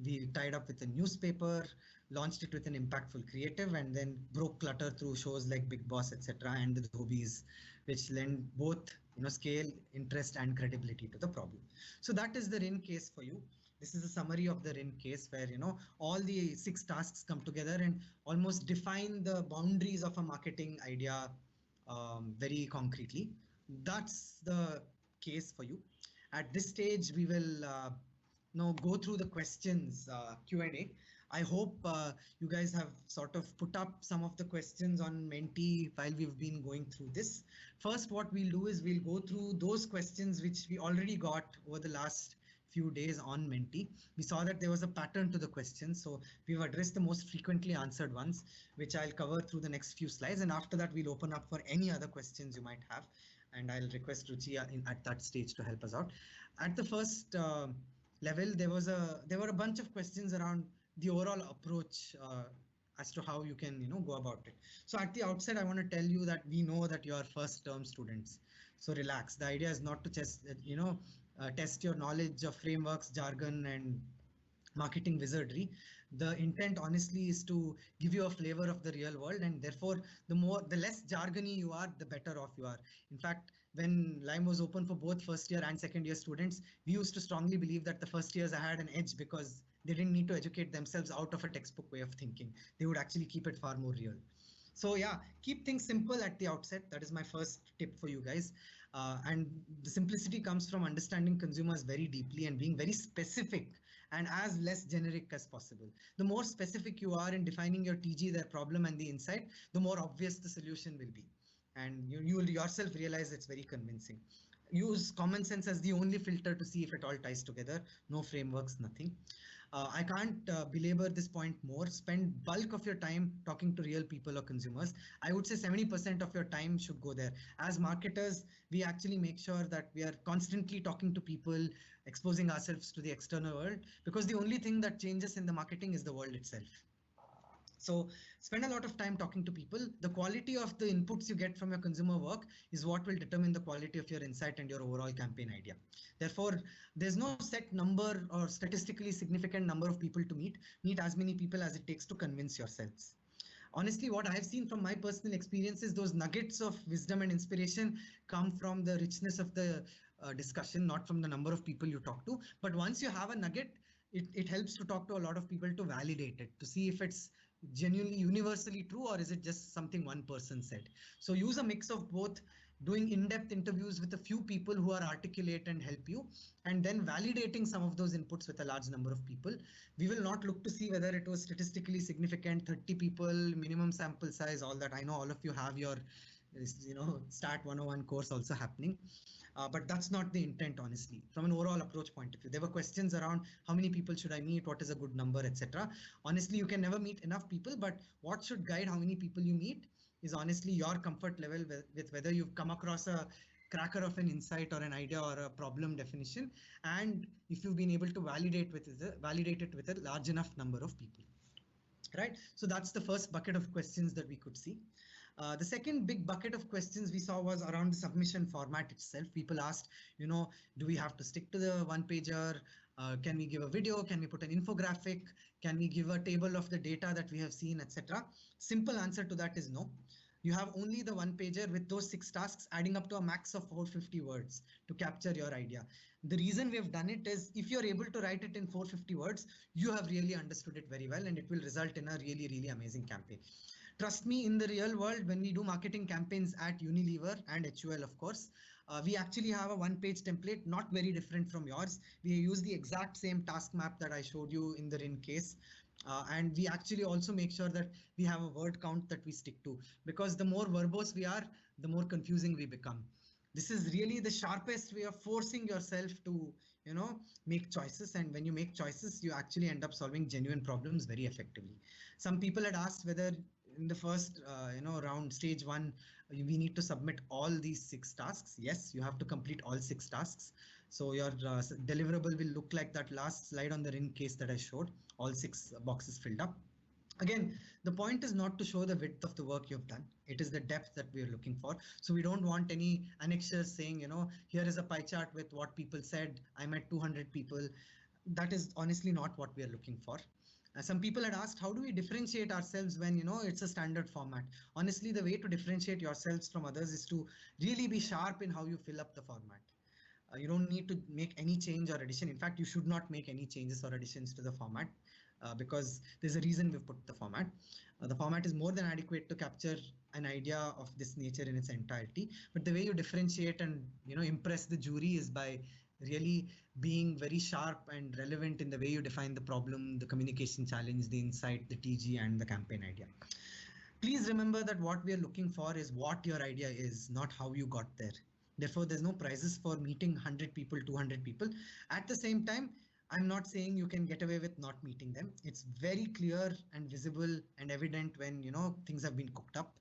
we tied up with a newspaper, launched it with an impactful creative, and then broke clutter through shows like Bigg Boss, etc., and the Dhobis, which lend both scale, interest, and credibility to the problem. So that is the RIN case for you. This is a summary of the RIN case where all the 6 tasks come together and almost define the boundaries of a marketing idea very concretely. That's the case for you. At this stage, we will go through the questions, Q&A. I hope you guys have sort of put up some of the questions on Menti while we've been going through this. First, what we'll do is we'll go through those questions which we already got over the last few days on Menti. We saw that there was a pattern to the questions, so we've addressed the most frequently answered ones, which I'll cover through the next few slides. And after that, we'll open up for any other questions you might have. And I'll request Ruchi at that stage to help us out. At the first level, there were a bunch of questions around the overall approach as to how you can go about it. So at the outset, I want to tell you that we know that you are first term students, so relax. The idea is not to just test your knowledge of frameworks, jargon, and marketing wizardry. The intent honestly is to give you a flavor of the real world, and therefore the less jargony you are, the better off you are. In fact, when Lime was open for both first year and second year students, we used to strongly believe that the first years had an edge because they didn't need to educate themselves out of a textbook way of thinking. They would actually keep it far more real. So yeah, keep things simple at the outset. That is my first tip for you guys. And the simplicity comes from understanding consumers very deeply and being very specific and as less generic as possible. The more specific you are in defining your TG, their problem, and the insight, the more obvious the solution will be. And you will yourself realize it's very convincing. Use common sense as the only filter to see if it all ties together. No frameworks, nothing. I can't belabor this point more. Spend bulk of your time talking to real people or consumers. I would say 70% of your time should go there. As marketers, we actually make sure that we are constantly talking to people, exposing ourselves to the external world, because the only thing that changes in the marketing is the world itself. So spend a lot of time talking to people. The quality of the inputs you get from your consumer work is what will determine the quality of your insight and your overall campaign idea. Therefore, there's no set number or statistically significant number of people to meet. Meet as many people as it takes to convince yourselves. Honestly, what I've seen from my personal experiences, those nuggets of wisdom and inspiration come from the richness of the discussion, not from the number of people you talk to. But once you have a nugget, it helps to talk to a lot of people to validate it, to see if it's genuinely universally true or is it just something one person said. So use a mix of both, doing in-depth interviews with a few people who are articulate and help you, and then validating some of those inputs with a large number of people. We will not look to see whether it was statistically significant, 30 people, minimum sample size, all that. I know all of you have your Start 101 course also happening. But that's not the intent, honestly. From an overall approach point of view, there were questions around how many people should I meet, what is a good number, etc. Honestly, you can never meet enough people, but what should guide how many people you meet is honestly your comfort level with whether you've come across a cracker of an insight or an idea or a problem definition, and if you've been able to validate it with a large enough number of people. Right? So that's the first bucket of questions that we could see. The second big bucket of questions we saw was around the submission format itself. People asked, do we have to stick to the one pager? Can we give a video? Can we put an infographic? Can we give a table of the data that we have seen, etc.? Simple answer to that is no. You have only the one pager with those 6 tasks adding up to a max of 450 words to capture your idea. The reason we have done it is if you're able to write it in 450 words, you have really understood it very well, and it will result in a really, really amazing campaign. Trust me, in the real world, when we do marketing campaigns at Unilever and HUL, of course, we actually have a one-page template, not very different from yours. We use the exact same task map that I showed you in the RIN case. And we actually also make sure that we have a word count that we stick to, because the more verbose we are, the more confusing we become. This is really the sharpest way of forcing yourself to, make choices. And when you make choices, you actually end up solving genuine problems very effectively. Some people had asked whether in the first, round, stage 1, we need to submit all these 6 tasks. Yes, you have to complete all 6 tasks. So your deliverable will look like that last slide on the RIN case that I showed, all 6 boxes filled up. Again, the point is not to show the width of the work you've done. It is the depth that we are looking for. So we don't want any annexures saying, here is a pie chart with what people said. I met 200 people. That is honestly not what we are looking for. Some people had asked, how do we differentiate ourselves when, it's a standard format? Honestly, the way to differentiate yourselves from others is to really be sharp in how you fill up the format. You don't need to make any change or addition. In fact, you should not make any changes or additions to the format because there's a reason we've put the format. The format is more than adequate to capture an idea of this nature in its entirety. But the way you differentiate and impress the jury is by really being very sharp and relevant in the way you define the problem, the communication challenge, the insight, the TG, and the campaign idea. Please remember that what we are looking for is what your idea is, not how you got there. Therefore, there's no prizes for meeting 100 people, 200 people. At the same time, I'm not saying you can get away with not meeting them. It's very clear and visible and evident when things have been cooked up.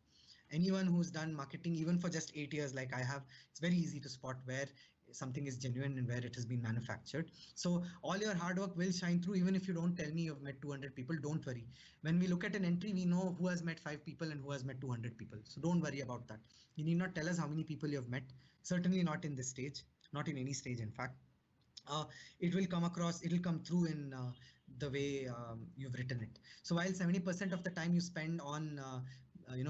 Anyone who's done marketing even for just 8 years like I have, it's very easy to spot where something is genuine and where it has been manufactured. So all your hard work will shine through. Even if you don't tell me you've met 200 people, don't worry. When we look at an entry, we know who has met 5 people and who has met 200 people. So don't worry about that. You need not tell us how many people you have met. Certainly not in this stage, not in any stage, in fact. It will come across, it will come through in the way you've written it. So while 70% of the time you spend on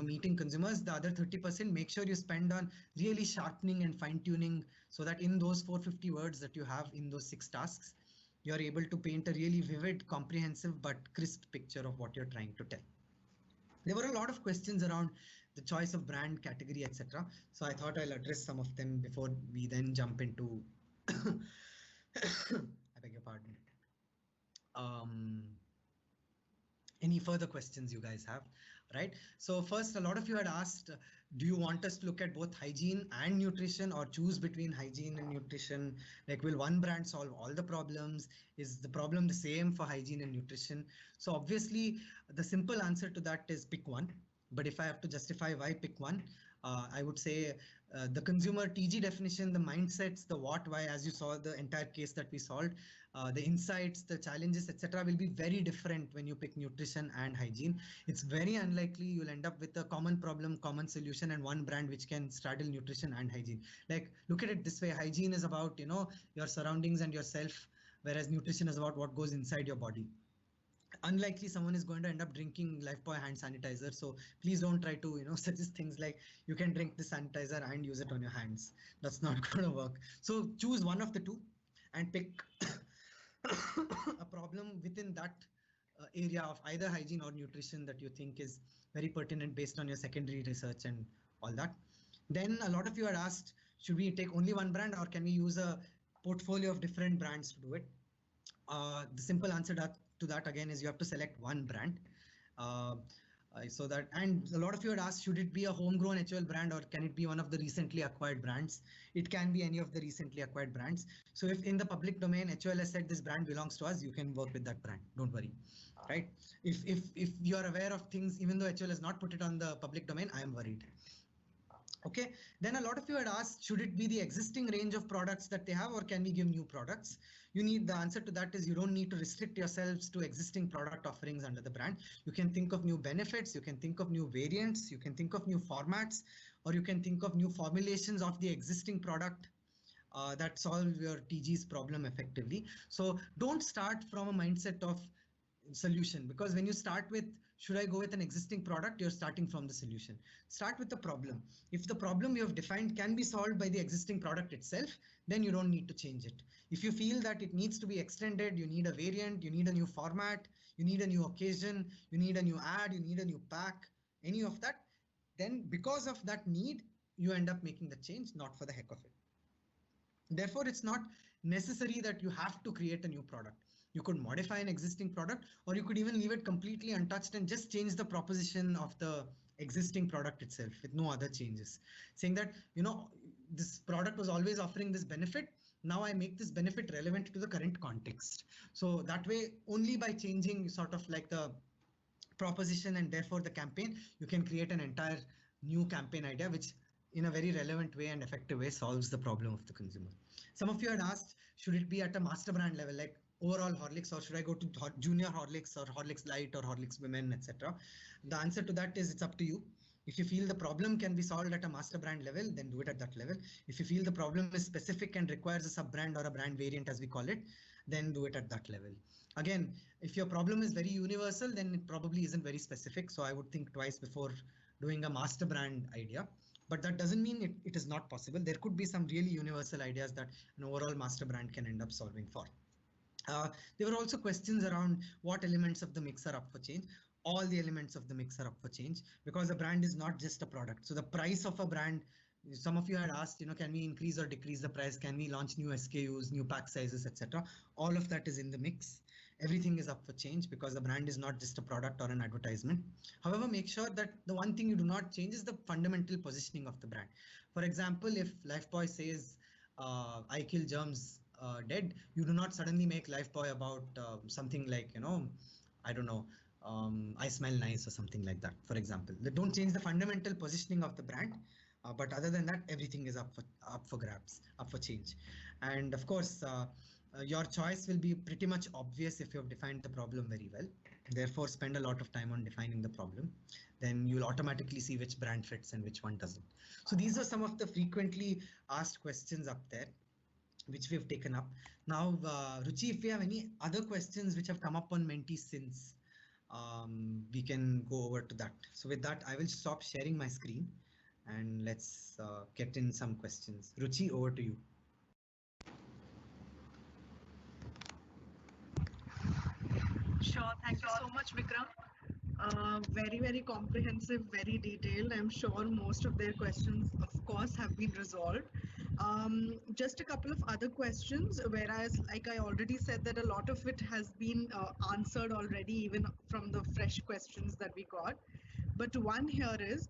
meeting consumers, the other 30% make sure you spend on really sharpening and fine-tuning, so that in those 450 words that you have in those 6 tasks, you're able to paint a really vivid, comprehensive but crisp picture of what you're trying to tell. There were a lot of questions around the choice of brand, category, etc. So I thought I'll address some of them before we then jump into I beg your pardon. Any further questions you guys have, right? So first, a lot of you had asked, do you want us to look at both hygiene and nutrition, or choose between hygiene and nutrition? Like, will one brand solve all the problems? Is the problem the same for hygiene and nutrition? So obviously, the simple answer to that is pick one. But if I have to justify why pick one, I would say the consumer TG definition, the mindsets, the what, why, as you saw the entire case that we solved, the insights, the challenges, etc. will be very different when you pick nutrition and hygiene. It's very unlikely you'll end up with a common problem, common solution, and one brand which can straddle nutrition and hygiene. Like, look at it this way: hygiene is about your surroundings and yourself, whereas nutrition is about what goes inside your body. Unlikely someone is going to end up drinking Lifebuoy hand sanitizer. So please don't try to suggest things like you can drink the sanitizer and use it on your hands. That's not going to work. So choose one of the two and pick a problem within that area of either hygiene or nutrition that you think is very pertinent based on your secondary research and all that. Then a lot of you had asked, should we take only one brand, or can we use a portfolio of different brands to do it? The simple answer to that again is you have to select one brand. So that, and a lot of you had asked, should it be a homegrown HUL brand, or can it be one of the recently acquired brands? It can be any of the recently acquired brands. So if in the public domain HUL has said this brand belongs to us, you can work with that brand. Don't worry, right? If you are aware of things, even though HUL has not put it on the public domain, I am worried. Okay, then a lot of you had asked, should it be the existing range of products that they have, or can we give new products? The answer to that is you don't need to restrict yourselves to existing product offerings under the brand. You can think of new benefits, you can think of new variants, you can think of new formats, or you can think of new formulations of the existing product that solve your TG's problem effectively. So don't start from a mindset of solution, because when you start with, should I go with an existing product, you're starting from the solution. Start with the problem. If the problem you have defined can be solved by the existing product itself, then you don't need to change it. If you feel that it needs to be extended, you need a variant, you need a new format, you need a new occasion, you need a new ad, you need a new pack, any of that, then because of that need, you end up making the change, not for the heck of it. Therefore, it's not necessary that you have to create a new product. You could modify an existing product, or you could even leave it completely untouched and just change the proposition of the existing product itself with no other changes. Saying that, this product was always offering this benefit. Now I make this benefit relevant to the current context. So that way, only by changing sort of like the proposition and therefore the campaign, you can create an entire new campaign idea, which in a very relevant way and effective way solves the problem of the consumer. Some of you had asked, should it be at a master brand level, like overall Horlicks, or should I go to junior Horlicks or Horlicks Light or Horlicks Women, etc.? The answer to that is it's up to you. If you feel the problem can be solved at a master brand level, then do it at that level. If you feel the problem is specific and requires a sub brand or a brand variant, as we call it, then do it at that level. Again, if your problem is very universal, then it probably isn't very specific. So I would think twice before doing a master brand idea. But that doesn't mean it is not possible. There could be some really universal ideas that an overall master brand can end up solving for. There were also questions around what elements of the mix are up for change. All the elements of the mix are up for change, because a brand is not just a product. So the price of a brand, some of you had asked, can we increase or decrease the price? Can we launch new SKUs, new pack sizes, etc.? All of that is in the mix. Everything is up for change because the brand is not just a product or an advertisement. However, make sure that the one thing you do not change is the fundamental positioning of the brand. For example, if Lifebuoy says, I kill germs dead, you do not suddenly make Lifebuoy about something like, I don't know, I smell nice or something like that, for example. They don't change the fundamental positioning of the brand, but other than that, everything is up for grabs, up for change. And of course, your choice will be pretty much obvious if you have defined the problem very well. Therefore, spend a lot of time on defining the problem. Then you'll automatically see which brand fits and which one doesn't. So these are some of the frequently asked questions up there, which we've taken up. Now, Ruchi, if we have any other questions which have come up on Menti since, we can go over to that. So with that, I will stop sharing my screen and let's get in some questions. Ruchi, over to you. Sure, thank you so much, Vikram. Very, very comprehensive, very detailed. I'm sure most of their questions, of course, have been resolved. Just a couple of other questions, whereas, like I already said, that a lot of it has been answered already, even from the fresh questions that we got. But one here is,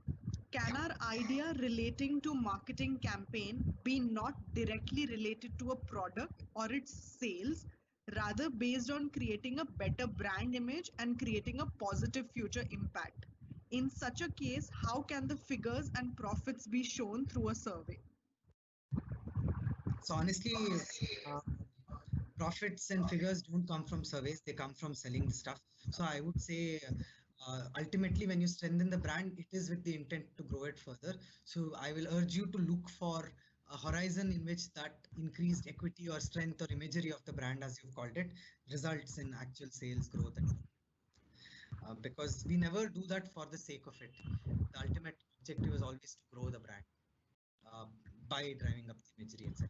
can our idea relating to marketing campaign be not directly related to a product or its sales, rather based on creating a better brand image and creating a positive future impact? In such a case, how can the figures and profits be shown through a survey? So honestly, profits and figures don't come from surveys, they come from selling the stuff. So I would say, ultimately, when you strengthen the brand, it is with the intent to grow it further. So I will urge you to look for a horizon in which that increased equity or strength or imagery of the brand, as you've called it, results in actual sales growth. And because we never do that for the sake of it. The ultimate objective is always to grow the brand by driving up the imagery, etc.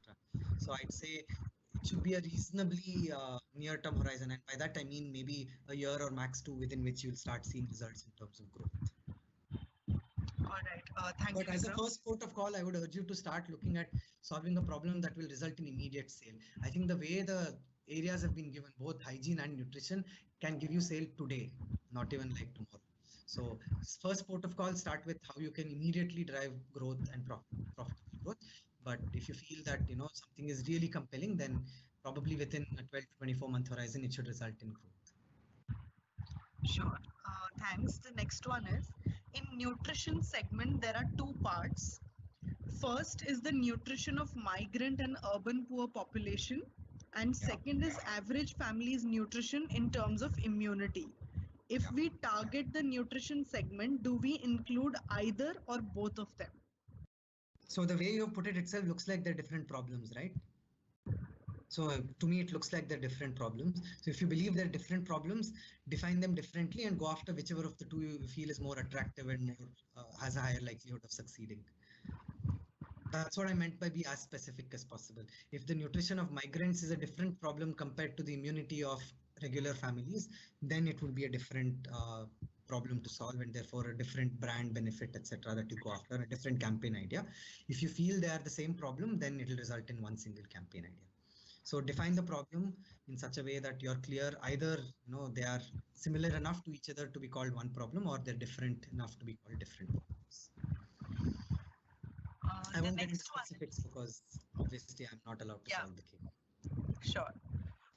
So I'd say it should be a reasonably near-term horizon, and by that I mean maybe a year or max 2 within which you'll start seeing results in terms of growth. All right, thank you. But as a first port of call, I would urge you to start looking at solving a problem that will result in immediate sale. I think the way the areas have been given, both hygiene and nutrition, can give you sale today, not even like tomorrow. So first port of call, start with how you can immediately drive growth and profitable growth. But if you feel that something is really compelling, then probably within a 12 to 24-month horizon, it should result in growth. Sure. Thanks. The next one is, in nutrition segment, there are two parts. First is the nutrition of migrant and urban poor population, and second is average family's nutrition in terms of immunity. If we target the nutrition segment, do we include either or both of them? So the way you put it itself looks like they're different problems, right? So to me, it looks like they're different problems. So if you believe they're different problems, define them differently and go after whichever of the two you feel is more attractive and more has a higher likelihood of succeeding. That's what I meant by be as specific as possible. If the nutrition of migrants is a different problem compared to the immunity of regular families, then it would be a different problem to solve, and therefore a different brand benefit, etc., that you go after, a different campaign idea. If you feel they are the same problem, then it will result in one single campaign idea. So define the problem in such a way that you're clear, either they are similar enough to each other to be called one problem, or they're different enough to be called different problems. I won't get into specifics because obviously I'm not allowed to solve the case. Sure.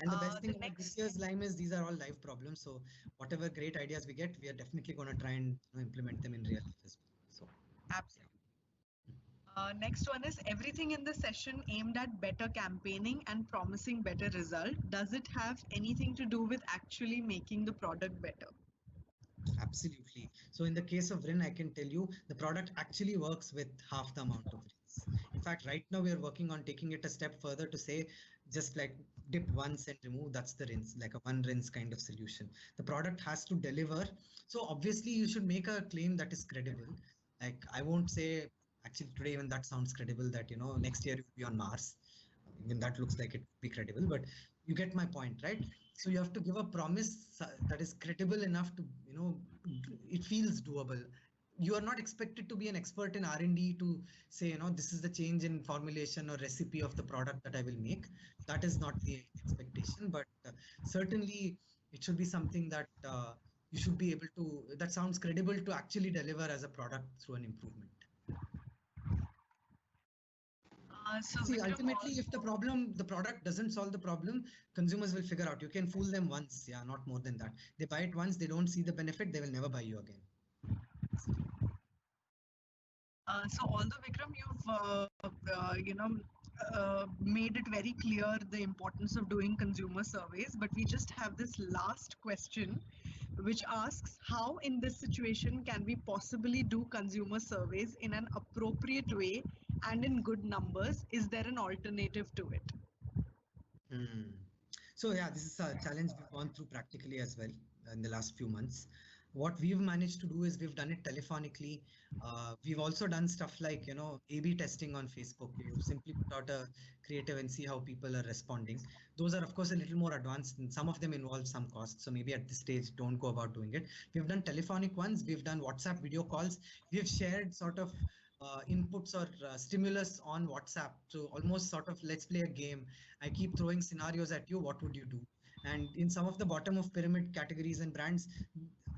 And the best thing about this year's Lime is these are all live problems. So whatever great ideas we get, we are definitely going to try and implement them in real life as well. So absolutely. Next one is, everything in the session aimed at better campaigning and promising better result. Does it have anything to do with actually making the product better? Absolutely. So in the case of Rin, I can tell you the product actually works with half the amount of rinse. In fact, right now we are working on taking it a step further to say just like dip once and remove, that's the rinse, like a one rinse kind of solution. The product has to deliver. So obviously you should make a claim that is credible. Like I won't say actually today even that sounds credible that next year you'll be on Mars. Even that looks like it would be credible, but you get my point, right? So you have to give a promise that is credible enough to it feels doable. You are not expected to be an expert in R&D to say this is the change in formulation or recipe of the product that I will make. That is not the expectation, but certainly it should be something that you should be able to, that sounds credible to actually deliver as a product through an improvement. So See, Vikram, ultimately, if the product doesn't solve the problem, consumers will figure out. You can fool them once, yeah, not more than that. They buy it once, they don't see the benefit, they will never buy you again. So although Vikram, you've made it very clear the importance of doing consumer surveys, but we just have this last question, which asks how in this situation can we possibly do consumer surveys in an appropriate way and in good numbers? Is there an alternative to it? Hmm. So yeah, this is a challenge we've gone through practically as well in the last few months. What we've managed to do is we've done it telephonically. We've also done stuff like, A/B testing on Facebook. You simply put out a creative and see how people are responding. Those are, of course, a little more advanced, and some of them involve some cost. So maybe at this stage, don't go about doing it. We've done telephonic ones. We've done WhatsApp video calls. We've shared sort of inputs or stimulus on WhatsApp. So almost sort of let's play a game. I keep throwing scenarios at you. What would you do? And in some of the bottom of pyramid categories and brands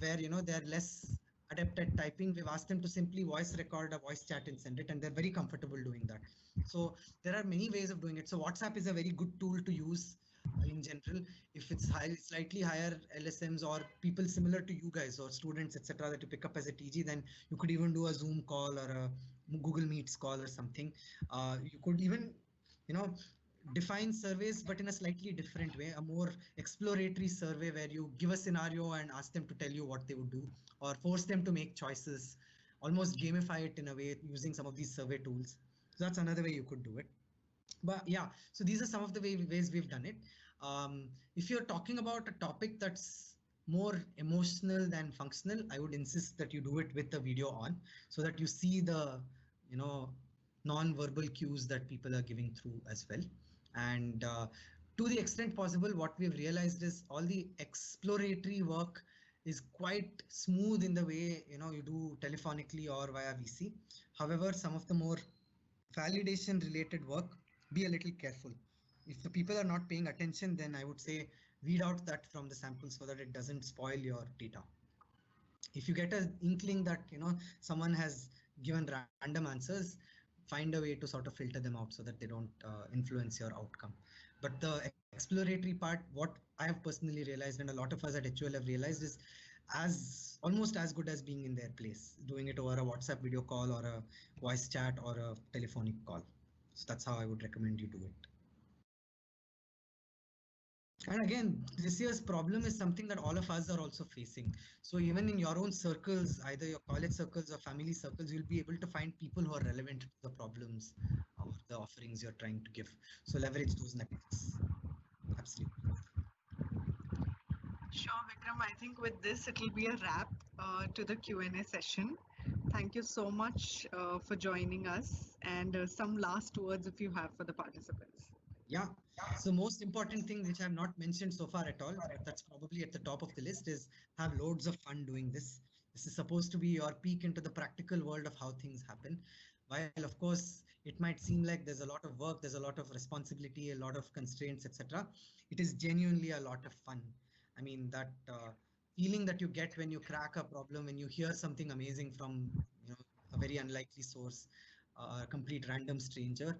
where they're less adept at typing, we've asked them to simply voice record a voice chat and send it, and they're very comfortable doing that. So there are many ways of doing it. So WhatsApp is a very good tool to use in general. If it's slightly higher LSMs or people similar to you guys or students, etc., that you pick up as a TG, then you could even do a Zoom call or a Google Meets call or something. You could even, you know, define surveys, but in a slightly different way, a more exploratory survey where you give a scenario and ask them to tell you what they would do, or force them to make choices, almost gamify it in a way using some of these survey tools. So that's another way you could do it. But yeah, so these are some of the ways we've done it. If you're talking about a topic that's more emotional than functional, I would insist that you do it with the video on so that you see the, you know, non-verbal cues that people are giving through as well. And to the extent possible, what we've realized is all the exploratory work is quite smooth in the way, you do telephonically or via VC. However, some of the more validation related work, be a little careful. If the people are not paying attention, then I would say weed out that from the sample so that it doesn't spoil your data. If you get an inkling that someone has given random answers, find a way to sort of filter them out so that they don't influence your outcome. But the exploratory part, what I have personally realized and a lot of us at HUL have realized, is almost as good as being in their place, doing it over a WhatsApp video call or a voice chat or a telephonic call. So that's how I would recommend you do it. And again, this year's problem is something that all of us are also facing. So even in your own circles, either your college circles or family circles, you'll be able to find people who are relevant to the problems or the offerings you're trying to give. So leverage those networks. Absolutely. Sure, Vikram. I think with this, it'll be a wrap to the Q&A session. Thank you so much for joining us, and some last words if you have for the participants. Yeah. So most important thing which I've not mentioned so far at all, but that's probably at the top of the list, is have loads of fun doing this. This is supposed to be your peek into the practical world of how things happen. While of course it might seem like there's a lot of work, there's a lot of responsibility, a lot of constraints, etc. It is genuinely a lot of fun. I mean that feeling that you get when you crack a problem, when you hear something amazing from a very unlikely source, a complete random stranger,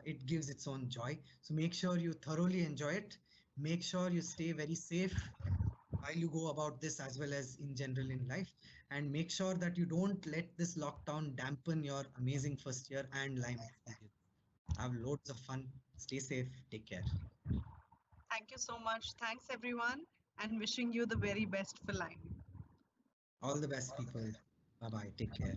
it gives its own joy. So make sure you thoroughly enjoy it. Make sure you stay very safe while you go about this as well as in general in life. And make sure that you don't let this lockdown dampen your amazing first year and Lime experience. Have loads of fun. Stay safe. Take care. Thank you so much. Thanks, everyone, and wishing you the very best for Lime. All the best, people. Bye bye. Take care.